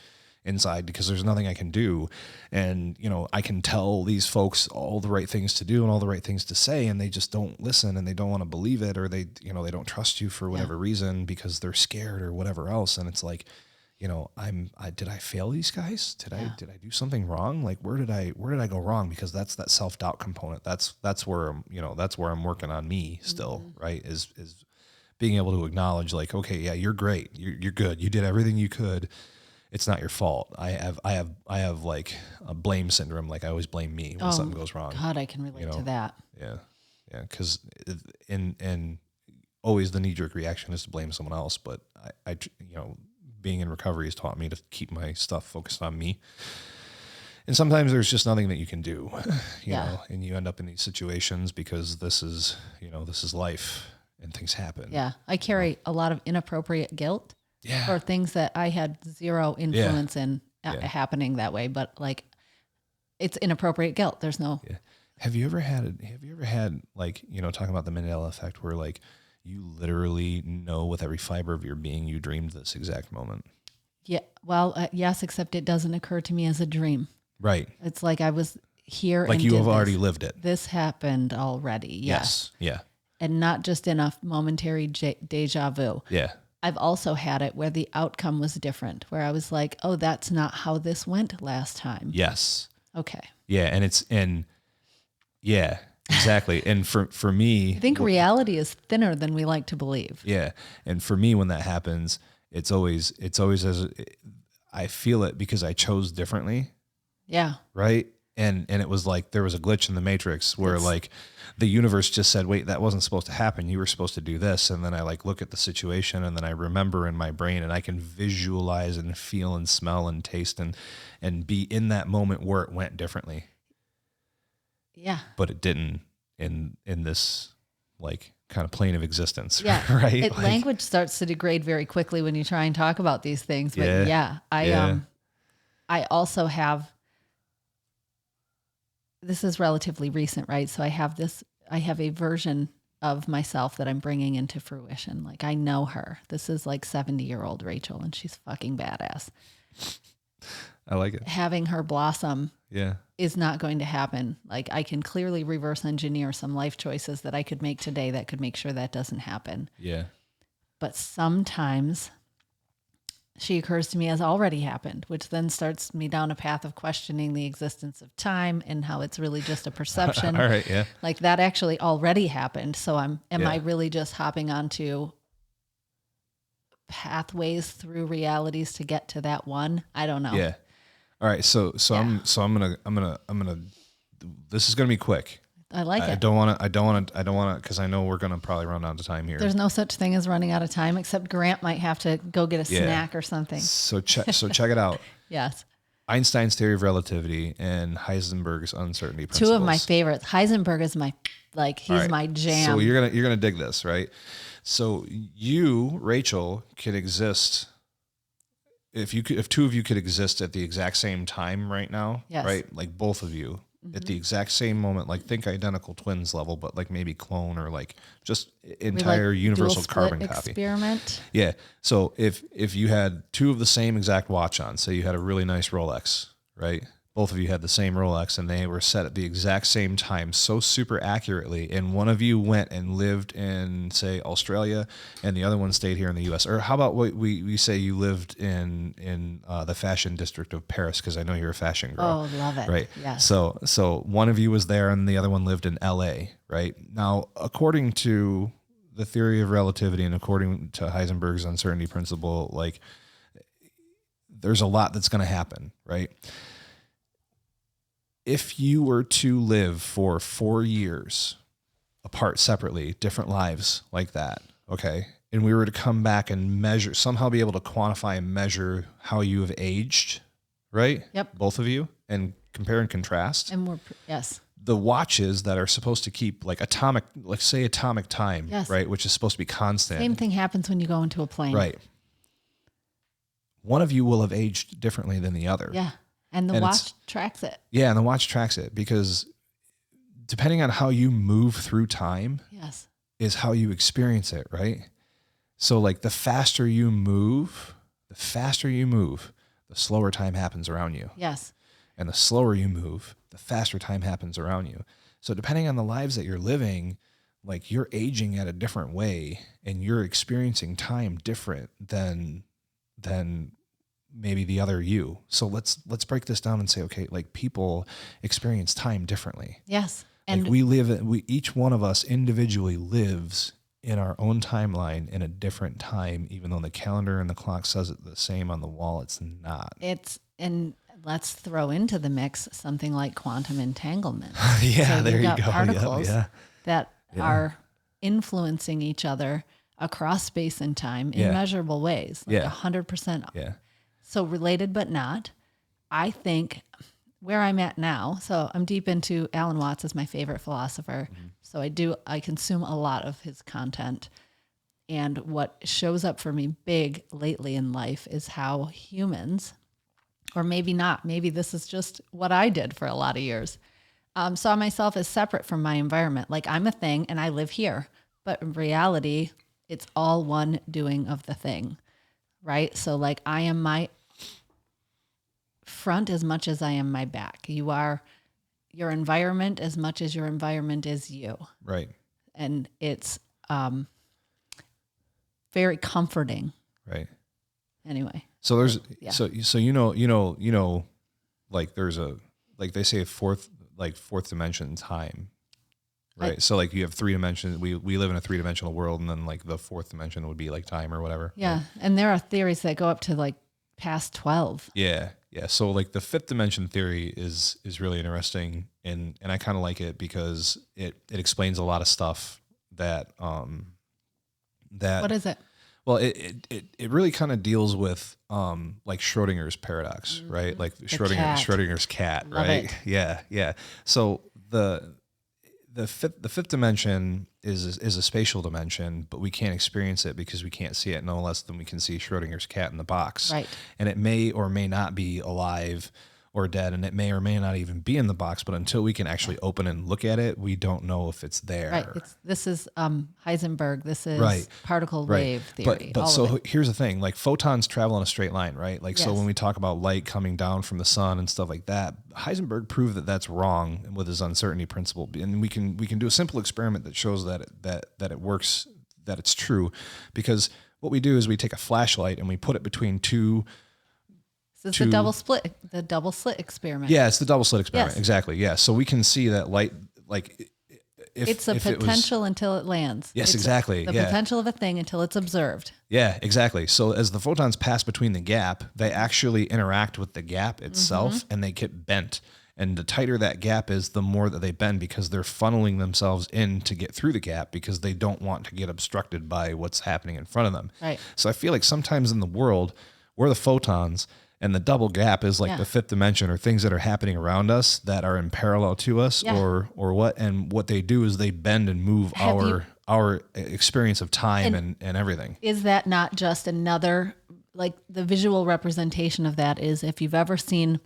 inside because there's nothing I can do. And, I can tell these folks all the right things to do and all the right things to say, and they just don't listen, and they don't want to believe it, or they don't trust you for whatever reason because they're scared or whatever else. And it's like, did I fail these guys? Did I do something wrong? Like, where did I go wrong? Because that's that self-doubt component. That's where I'm working on me still, right? Is being able to acknowledge, like, okay, yeah, you're great. You're good. You did everything you could. It's not your fault. I have like a blame syndrome. Like I always blame me when something goes wrong. God, I can relate to that. Yeah. Yeah. Cause and always the knee jerk reaction is to blame someone else. But I being in recovery has taught me to keep my stuff focused on me. And sometimes there's just nothing that you can do, you know, and you end up in these situations because this is life and things happen. Yeah. I carry a lot of inappropriate guilt. For things that I had zero influence in happening that way, but like it's inappropriate guilt. There's no. Yeah. Have you ever had like, talking about the Mandela Effect, where like you literally know with every fiber of your being you dreamed this exact moment? Yeah. Well, yes, except it doesn't occur to me as a dream. Right. It's like I was here. Like you have already lived it. This happened already. Yes. Yeah. And not just in a momentary deja vu. Yeah. I've also had it where the outcome was different, where I was like, oh, that's not how this went last time. Yes. Okay. Yeah. Yeah, exactly. And for me, I think reality is thinner than we like to believe. Yeah. And for me, when that happens, it's always I feel it because I chose differently. Yeah. Right. And it was like, there was a glitch in the matrix where like the universe just said, wait, that wasn't supposed to happen. You were supposed to do this. And then I like look at the situation, and then I remember in my brain, and I can visualize and feel and smell and taste and be in that moment where it went differently. Yeah. But it didn't in this like kind of plane of existence. Yeah. Right. Language starts to degrade very quickly when you try and talk about these things. But I also have, this is relatively recent, right? So I have a version of myself that I'm bringing into fruition. Like I know her. This is like 70-year-old Rachel, and she's fucking badass. I like it. Having her blossom is not going to happen. Like I can clearly reverse engineer some life choices that I could make today that could make sure that doesn't happen. Yeah. But sometimes she occurs to me as already happened, which then starts me down a path of questioning the existence of time and how it's really just a perception. All right, yeah. Like that actually already happened. So am I really just hopping onto pathways through realities to get to that one? I don't know. Yeah. All right. So I'm gonna. This is gonna be quick. I like it. I don't want to, because I know we're going to probably run out of time here. There's no such thing as running out of time, except Grant might have to go get a snack or something. So check it out. Yes. Einstein's theory of relativity and Heisenberg's uncertainty principles. Two of my favorites. Heisenberg is he's my jam. So you're gonna dig this, right? So you, Rachel, could exist if two of you could exist at the exact same time right now, right? Like both of you. at the exact same moment, like think identical twins level, but like maybe clone or like just entire universal carbon copy experiment. Yeah. So if you had two of the same exact watch on, say you had a really nice Rolex, right? Both of you had the same Rolex and they were set at the exact same time, so super accurately. And one of you went and lived in, say, Australia, and the other one stayed here in the U.S. Or how about we say you lived in the fashion district of Paris, because I know you're a fashion girl. Oh, love it. Right. Yes. So one of you was there and the other one lived in L.A., right? Now, according to the theory of relativity and according to Heisenberg's uncertainty principle, like there's a lot that's going to happen, right? If you were to live for 4 years apart separately, different lives like that, okay, and we were to come back and measure, somehow be able to quantify and measure how you have aged, right? Yep. Both of you, and compare and contrast. And yes. The watches that are supposed to keep like atomic, like say atomic time, yes. right, which is supposed to be constant. Same thing happens when you go into a plane. Right. One of you will have aged differently than the other. Yeah. And the watch tracks it. Yeah, and the watch tracks it because depending on how you move through time yes. is how you experience it, right? So like the faster you move, the slower time happens around you. Yes. And the slower you move, the faster time happens around you. So depending on the lives that you're living, like you're aging at a different way and you're experiencing time different than maybe the other you. So let's break this down and say, okay, like people experience time differently. Yes. And like each one of us individually lives in our own timeline in a different time, even though the calendar and the clock says it the same on the wall, it's not. And let's throw into the mix something like quantum entanglement. Yeah, so there you go. Particles that are influencing each other across space and time in measurable ways, like 100%. Yeah. So related but not. I think where I'm at now, so I'm deep into Alan Watts is my favorite philosopher. Mm-hmm. So I consume a lot of his content. And what shows up for me big lately in life is how humans, or maybe not, maybe this is just what I did for a lot of years, saw myself as separate from my environment. Like I'm a thing and I live here, but in reality, it's all one doing of the thing, right? So like I am my front as much as I am my back. You are your environment as much as your environment is you. Right. And it's very comforting. Right. Anyway. So there's so you know like there's a, like they say fourth dimension time. Right. So like you have 3 dimensions. We live in a 3-dimensional world, and then like the 4th dimension would be like time or whatever. Yeah. Right? And there are theories that go up to like past 12. Yeah. Yeah. So like the 5th dimension theory is really interesting, and I kind of like it because it explains a lot of stuff that What is it? Well, it really kind of deals with like Schrodinger's paradox, right? Like Schrodinger's cat, Love right? it. Yeah, yeah. So the fifth dimension is a spatial dimension, but we can't experience it because we can't see it no less than we can see Schrodinger's cat in the box. Right. And it may or may not be alive or dead, and it may or may not even be in the box, but until we can actually open and look at it, we don't know if it's there. Right. This is Heisenberg. This is particle wave theory. But so here's the thing, like photons travel in a straight line, right? Like, so when we talk about light coming down from the sun and stuff like that, Heisenberg proved that that's wrong with his uncertainty principle. And we can do a simple experiment that shows that it works, that it's true, because what we do is we take a flashlight and we put it between two. This is the double slit experiment. Yeah, it's the double slit experiment. Yes. Exactly. Yeah. So we can see that light, like it's a potential until it lands. Yes, it's exactly. The potential of a thing until it's observed. Yeah, exactly. So as the photons pass between the gap, they actually interact with the gap itself, and they get bent. And the tighter that gap is, the more that they bend, because they're funneling themselves in to get through the gap because they don't want to get obstructed by what's happening in front of them. Right. So I feel like sometimes in the world, we're the photons, and the double gap is like the 5th dimension, or things that are happening around us that are in parallel to us, or what. And what they do is they bend and move our experience of time and everything. Is that not just another, like the visual representation of that is if you've ever seen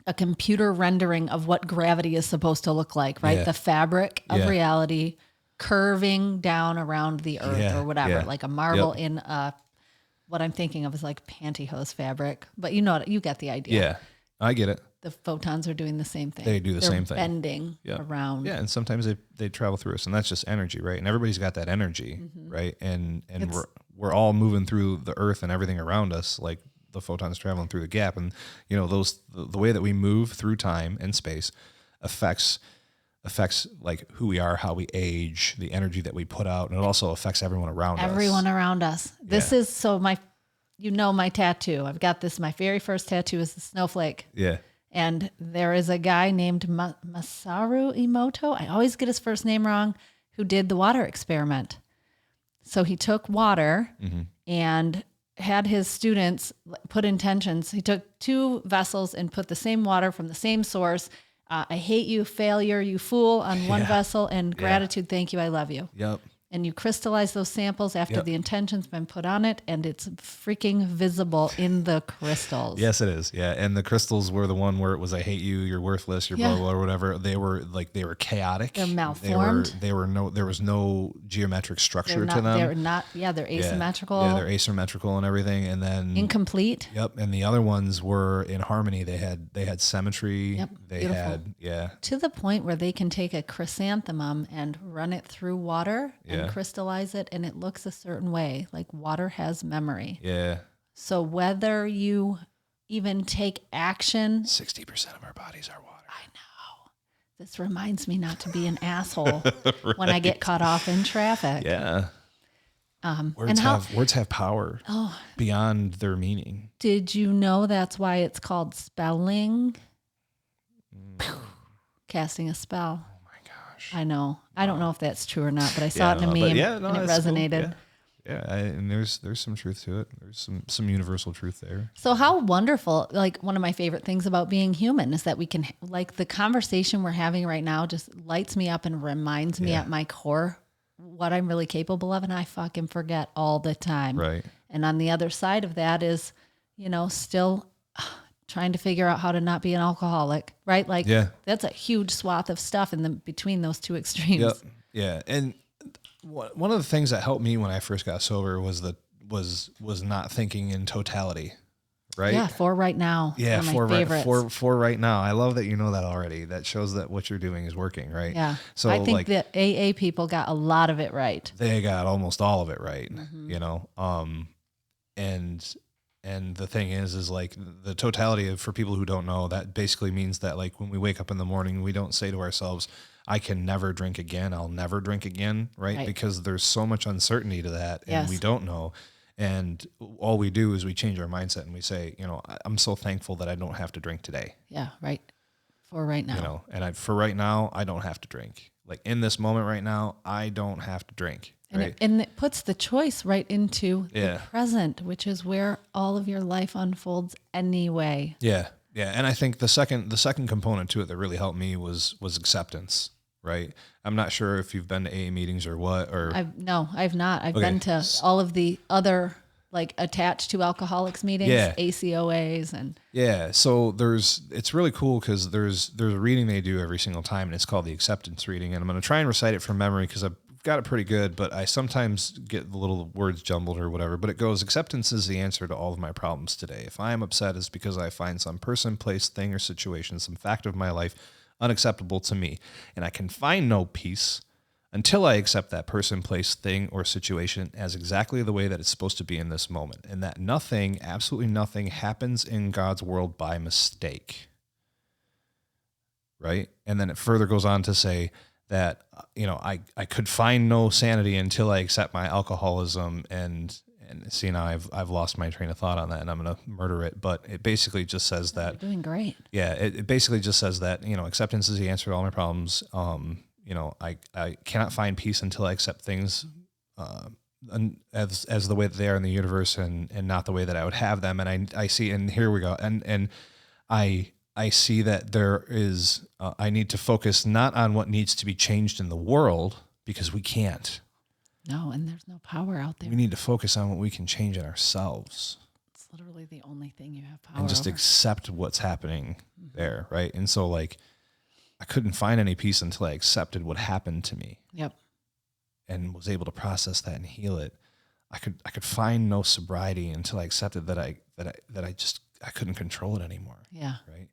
a computer rendering of what gravity is supposed to look like, right? Yeah. The fabric of Yeah. reality curving down around the earth Yeah. or whatever, Yeah. like a marble in what I'm thinking of is like pantyhose fabric, but you get the idea. Yeah, I get it. The photons are doing the same thing. They do the They're same thing. Bending Yeah. around. Yeah, and sometimes they travel through us, and that's just energy, right? And everybody's got that energy, right? And we're all moving through the earth and everything around us, like the photons traveling through the gap. And the way that we move through time and space affects like who we are, how we age, the energy that we put out, and it also affects everyone around us. Everyone around us. This is so my tattoo. I've got this. My very first tattoo is the snowflake. Yeah. And there is a guy named Masaru Emoto. I always get his first name wrong, who did the water experiment. So he took water and had his students put intentions. He took 2 vessels and put the same water from the same source. I hate you, failure, you fool on one vessel, and gratitude, thank you, I love you. Yep. And you crystallize those samples after the intention's been put on it, and it's freaking visible in the crystals. Yes, it is. Yeah, and the crystals were the one where it was, I hate you, you're worthless, you're blah, blah, or whatever. They were chaotic. They're malformed. There was no geometric structure to them. They're not. Yeah, they're asymmetrical. Yeah, they're asymmetrical and everything. And then incomplete. Yep. And the other ones were in harmony. They had symmetry. Yep. They Beautiful. had to the point where they can take a chrysanthemum and run it through water and crystallize it, and it looks a certain way. Like water has memory. Yeah. So whether you even take action, 60% of our bodies are water. I know. This reminds me not to be an asshole when I get caught off in traffic. Yeah. Words have power beyond their meaning. Did you know that's why it's called spelling? Casting a spell. Oh my gosh. I know. I don't know if that's true or not, but I saw it in a meme and it resonated. Cool. Yeah, and there's some truth to it. There's some universal truth there. So how wonderful, like one of my favorite things about being human is that we can, like the conversation we're having right now just lights me up and reminds me at my core what I'm really capable of, and I fucking forget all the time. Right. And on the other side of that is, still trying to figure out how to not be an alcoholic, right? Like that's a huge swath of stuff between those two extremes. Yep. Yeah. And one of the things that helped me when I first got sober was not thinking in totality. Right. Yeah. For right now. Yeah. For right now. I love that you know that already. That shows that what you're doing is working. Right. Yeah. So I think that AA people got a lot of it right. They got almost all of it right. And the thing is like the totality for people who don't know, that basically means that like when we wake up in the morning, we don't say to ourselves, I can never drink again. I'll never drink again. Right. Because there's so much uncertainty to that and we don't know. And all we do is we change our mindset and we say, I'm so thankful that I don't have to drink today. Yeah. Right. For right now. For right now, I don't have to drink. Like in this moment right now, I don't have to drink. Right? And it puts the choice right into the present, which is where all of your life unfolds anyway. Yeah. Yeah. And I think the second component to it that really helped me was acceptance. Right. I'm not sure if you've been to AA meetings or what, or I've not. I've been to all of the other like attached to alcoholics meetings, ACOAs and So it's really cool because there's a reading they do every single time and it's called the acceptance reading. And I'm going to try and recite it from memory because I've got it pretty good, but I sometimes get the little words jumbled or whatever, but it goes, acceptance is the answer to all of my problems today. If I am upset, it's because I find some person, place, thing, or situation, some fact of my life unacceptable to me. And I can find no peace until I accept that person, place, thing, or situation as exactly the way that it's supposed to be in this moment. And that nothing, absolutely nothing, happens in God's world by mistake. Right? And then it further goes on to say that, I could find no sanity until I accept my alcoholism and see now I've lost my train of thought on that and I'm going to murder it. But it basically just says that you're doing great. Yeah. It basically just says that, acceptance is the answer to all my problems. I cannot find peace until I accept things, as the way that they are in the universe and not the way that I would have them. And I see, and here we go. And I see that there is, I need to focus not on what needs to be changed in the world because we can't. No, and there's no power out there. We need to focus on what we can change in ourselves. literally the only thing you have power and just over. accept what's happening there. Right. And so like, I couldn't find any peace until I accepted what happened to me. Yep. And was able to process that and heal it. I could find no sobriety until I accepted that I couldn't control it anymore. Yeah. Right.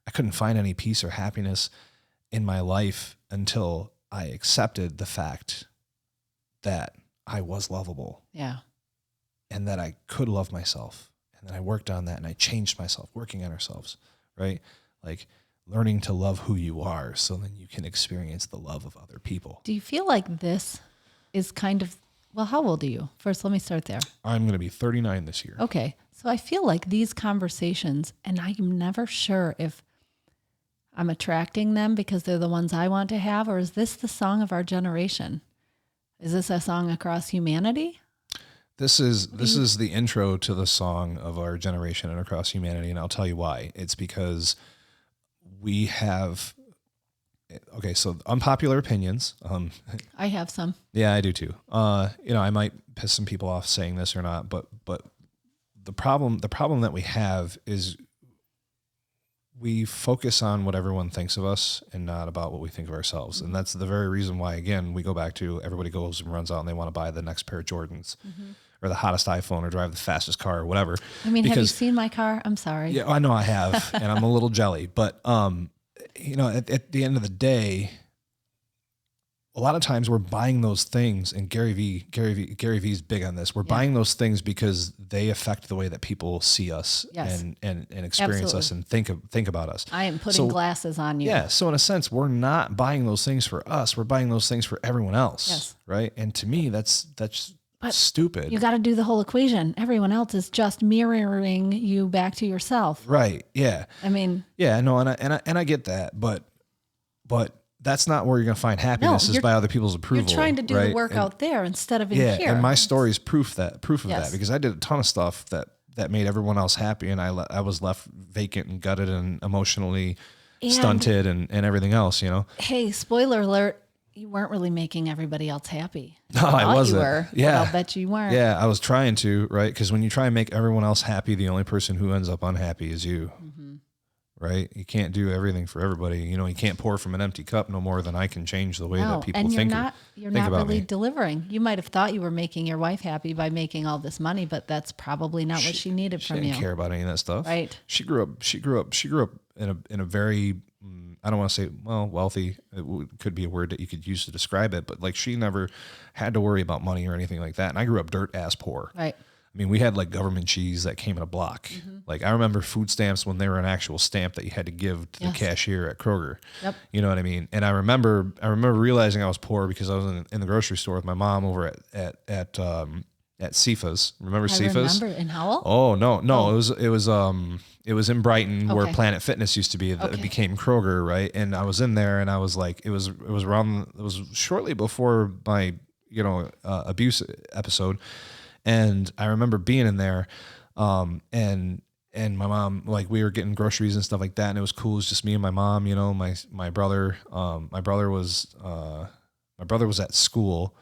I couldn't find any peace or happiness in my life until I accepted the fact that I was lovable. Yeah. And that I could love myself. And then I worked on that and I changed myself, working on ourselves. Right. Like, learning to love who you are so then you can experience the love of other people. Do you feel like this is kind of, well, how old are you? First, let me start there. I'm going to be 39 this year. Okay. So I feel like these conversations, and I'm never sure if I'm attracting them because they're the ones I want to have, or is this the song of our generation? Is this a song across humanity? This is the intro to the song of our generation and across humanity, and I'll tell you why. It's because we have, okay, so unpopular opinions. I have some. Yeah, I do too. I might piss some people off saying this or not, but the problem that we have is we focus on what everyone thinks of us and not about what we think of ourselves. Mm-hmm. And that's the very reason why, again, we go back to everybody goes and runs out and they want to buy the next pair of Jordans. Mm-hmm. Or the hottest iPhone, or drive the fastest car, or whatever. I mean, have you seen my car? I'm sorry. Yeah, I know I have, and I'm a little jelly. But at the end of the day, a lot of times we're buying those things, and Gary V's big on this. We're buying those things because they affect the way that people see us and experience us and think about us. I am putting glasses on you. Yeah. So in a sense, we're not buying those things for us. We're buying those things for everyone else. Yes. Right. And to me, that's stupid. You got to do the whole equation. Everyone else is just mirroring you back to yourself. Right. Yeah. I mean. Yeah. No. And I get that, but that's not where you're going to find happiness is by other people's approval. You're trying to do the work out there instead of in here. Yeah. And my story is proof of that, because I did a ton of stuff that made everyone else happy, and I was left vacant and gutted and emotionally stunted and everything else. Hey, spoiler alert. You weren't really making everybody else happy. No, I wasn't. You were. Yeah. I'll bet you weren't. Yeah, I was trying to, right? Because when you try and make everyone else happy, the only person who ends up unhappy is you, right? You can't do everything for everybody. You can't pour from an empty cup no more than I can change the way that people think about me. You're not really delivering. You might have thought you were making your wife happy by making all this money, but that's probably not what she needed from you. She didn't care about any of that stuff. Right. She grew up in a very, I don't want to say, wealthy. Could be a word that you could use to describe it, but like she never had to worry about money or anything like that. And I grew up dirt ass poor. Right. I mean, we had like government cheese that came in a block. Mm-hmm. Like I remember food stamps when they were an actual stamp that you had to give to the cashier at Kroger. Yep. You know what I mean? And I remember realizing I was poor because I was in the grocery store with my mom over at Cephas. Remember Cephas? I remember in Howell? Oh no. It was in Brighton where Planet Fitness used to be. It became Kroger, right? And I was in there, and I was like, it was shortly before my abuse episode, and I remember being in there, and my mom, like we were getting groceries and stuff like that, and it was cool. It was just me and my mom. My brother was at school.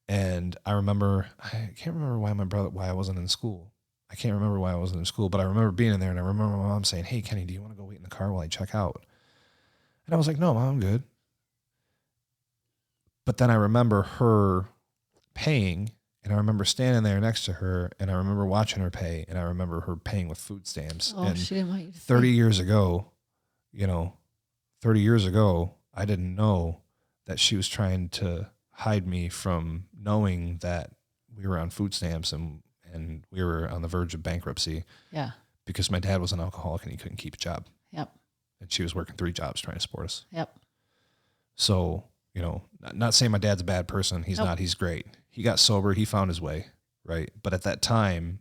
And I can't remember why I wasn't in school. I can't remember why I wasn't in school, but I remember being in there, and I remember my mom saying, "Hey, Kenny, do you want to go wait in the car while I check out?" And I was like, "No, Mom, I'm good." But then I remember her paying, and I remember standing there next to her, and I remember watching her pay, and I remember her paying with food stamps. Oh, and she didn't want you to 30 years ago, 30 years ago, I didn't know that she was trying to hide me from knowing that we were on food stamps and we were on the verge of bankruptcy. Yeah. Because my dad was an alcoholic and he couldn't keep a job. Yep. And she was working 3 jobs trying to support us. Yep. So, not saying my dad's a bad person. He's not. He's great. He got sober. He found his way. Right. But at that time,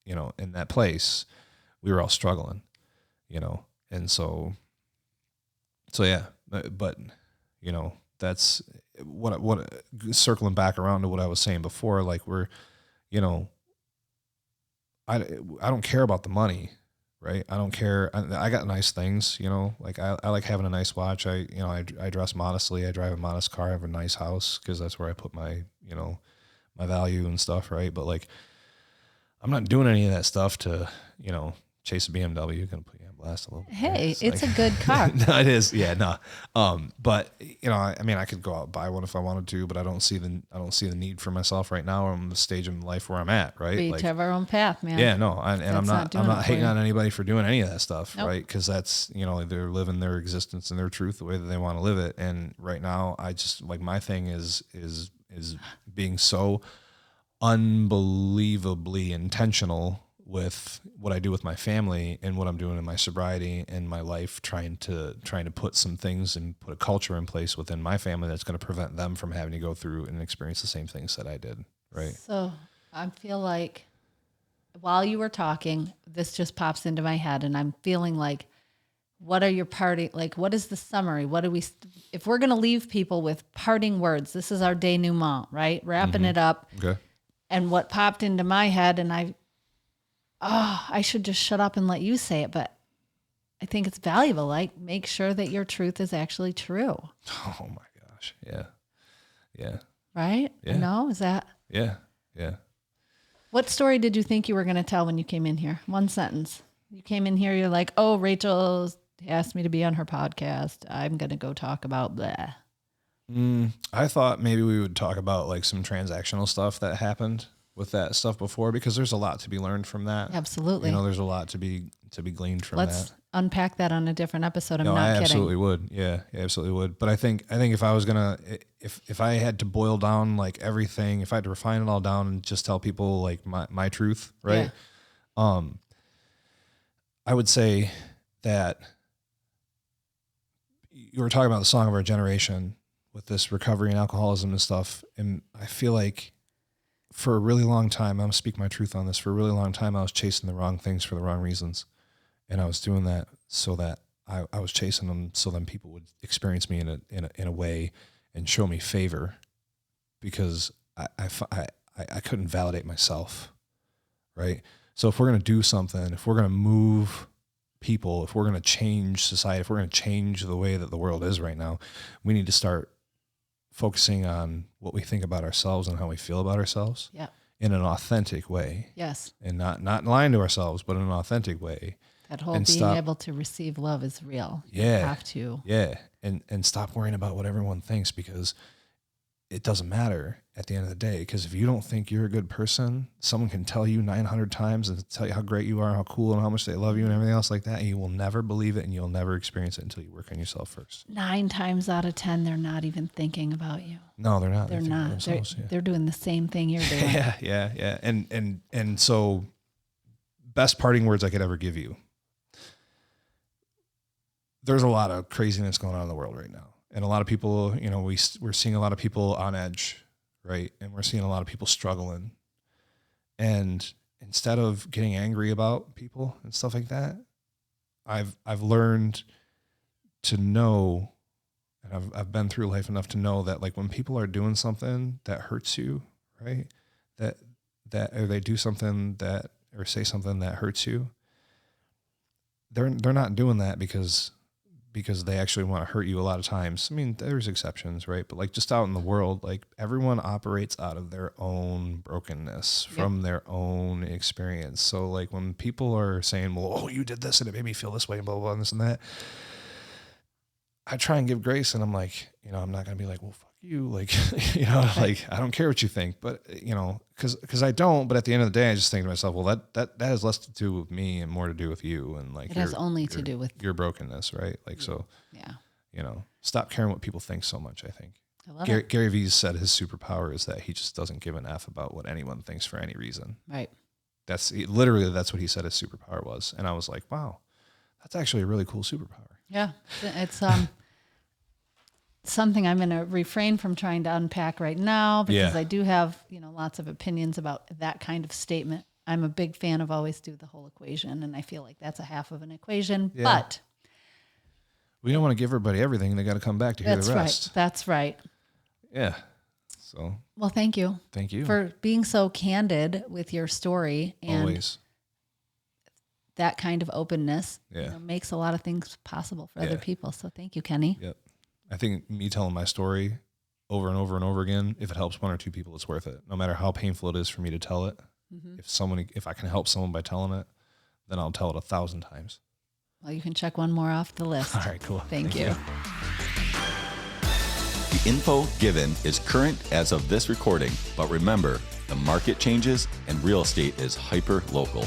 in that place, we were all struggling, and so yeah, but, that's what circling back around to what I was saying before, like we're, I don't care about the money, right? I don't care. I got nice things, like I like having a nice watch. I dress modestly. I drive a modest car. I have a nice house because that's where I put my, my value and stuff. Right. But like, I'm not doing any of that stuff to, chase a BMW. You're going to put you on blast a little bit. Hey, it's a good car. No, it is. Yeah, no. But I could go out and buy one if I wanted to, but I don't see the need for myself right now. I'm the stage in life where I'm at, right? We each have our own path, man. Yeah, no. I'm not hating on anybody for doing any of that stuff, Nope. right? Because that's, they're living their existence and their truth the way that they want to live it. And right now, I just like my thing is being so unbelievably intentional with what I do with my family and what I'm doing in my sobriety and my life, trying to put some things and put a culture in place within my family that's going to prevent them from having to go through and experience the same things that I did. Right. So I feel like while you were talking, this just pops into my head, and I'm feeling like, what are your what is the summary? If we're going to leave people with parting words, this is our denouement, right? Wrapping it up. Okay. And what popped into my head, and I should just shut up and let you say it, but I think it's valuable. Like, make sure that your truth is actually true. Oh my gosh. Yeah. Yeah. Right? Yeah. Is that? Yeah. Yeah. What story did you think you were going to tell when you came in here? One sentence. You came in here, you're like, oh, Rachel asked me to be on her podcast. I'm going to go talk about blah. I thought maybe we would talk about like some transactional stuff that happened with that stuff before, because there's a lot to be learned from that. Absolutely. There's a lot to be gleaned from that. Let's unpack that on a different episode. I'm not I kidding. absolutely would. Yeah, absolutely would. But I think if I was if I had to boil down like everything, if I had to refine it all down and just tell people like my truth, right? Yeah. I would say that you were talking about the song of our generation with this recovery and alcoholism and stuff. And I feel like for a really long time, I'm going to speak my truth on this. For a really long time, I was chasing the wrong things for the wrong reasons. And I was doing that so that I was chasing them so then people would experience me in a way and show me favor, because I couldn't validate myself. Right. So if we're going to do something, if we're going to move people, if we're going to change society, if we're going to change the way that the world is right now, we need to start focusing on what we think about ourselves and how we feel about ourselves in an authentic way. Yes. And not lying to ourselves, but in an authentic way. That whole being able to receive love is real. Yeah. You have to. Yeah. And stop worrying about what everyone thinks, because it doesn't matter at the end of the day. Because if you don't think you're a good person, someone can tell you 900 times and tell you how great you are, how cool and how much they love you and everything else like that. And you will never believe it, and you'll never experience it until you work on yourself first. 9 times out of 10, they're not even thinking about you. No, they're not. They're not. They're doing the same thing you're doing. Yeah. And so best parting words I could ever give you. There's a lot of craziness going on in the world right now. And a lot of people, we're seeing a lot of people on edge, right? And we're seeing a lot of people struggling. And instead of getting angry about people and stuff like that, I've learned to know, and I've been through life enough to know that like when people are doing something that hurts you, right? That or they do something or say something that hurts you, they're not doing that because they actually want to hurt you a lot of times. I mean, there's exceptions, right? But like just out in the world, like everyone operates out of their own brokenness from their own experience. So like when people are saying, well, oh, you did this and it made me feel this way and blah, blah, blah, and this and that, I try and give grace, and I'm like, I'm not going to be like, well, fuck you. Like, like, I don't care what you think, but cause I don't, but at the end of the day, I just think to myself, well, that has less to do with me and more to do with you. And like, it has only to do with your brokenness, right? Like, so, stop caring what people think so much. I think Gary Vee said his superpower is that he just doesn't give an F about what anyone thinks for any reason. Right. That's what he said his superpower was. And I was like, wow, that's actually a really cool superpower. Yeah. It's, something I'm going to refrain from trying to unpack right now, because I do have, lots of opinions about that kind of statement. I'm a big fan of always do the whole equation, and I feel like that's a half of an equation, but we don't want to give everybody everything. They got to come back to hear the rest. That's right. Yeah. So, well, thank you. Thank you for being so candid with your story, and always. That kind of openness makes a lot of things possible for other people. So thank you, Kenny. Yep. I think me telling my story over and over and over again, if it helps 1 or 2 people, it's worth it. No matter how painful it is for me to tell it, If I can help someone by telling it, then I'll tell it 1,000 times. Well, you can check one more off the list. All right, cool. Thank you. The info given is current as of this recording, but remember, the market changes and real estate is hyper local.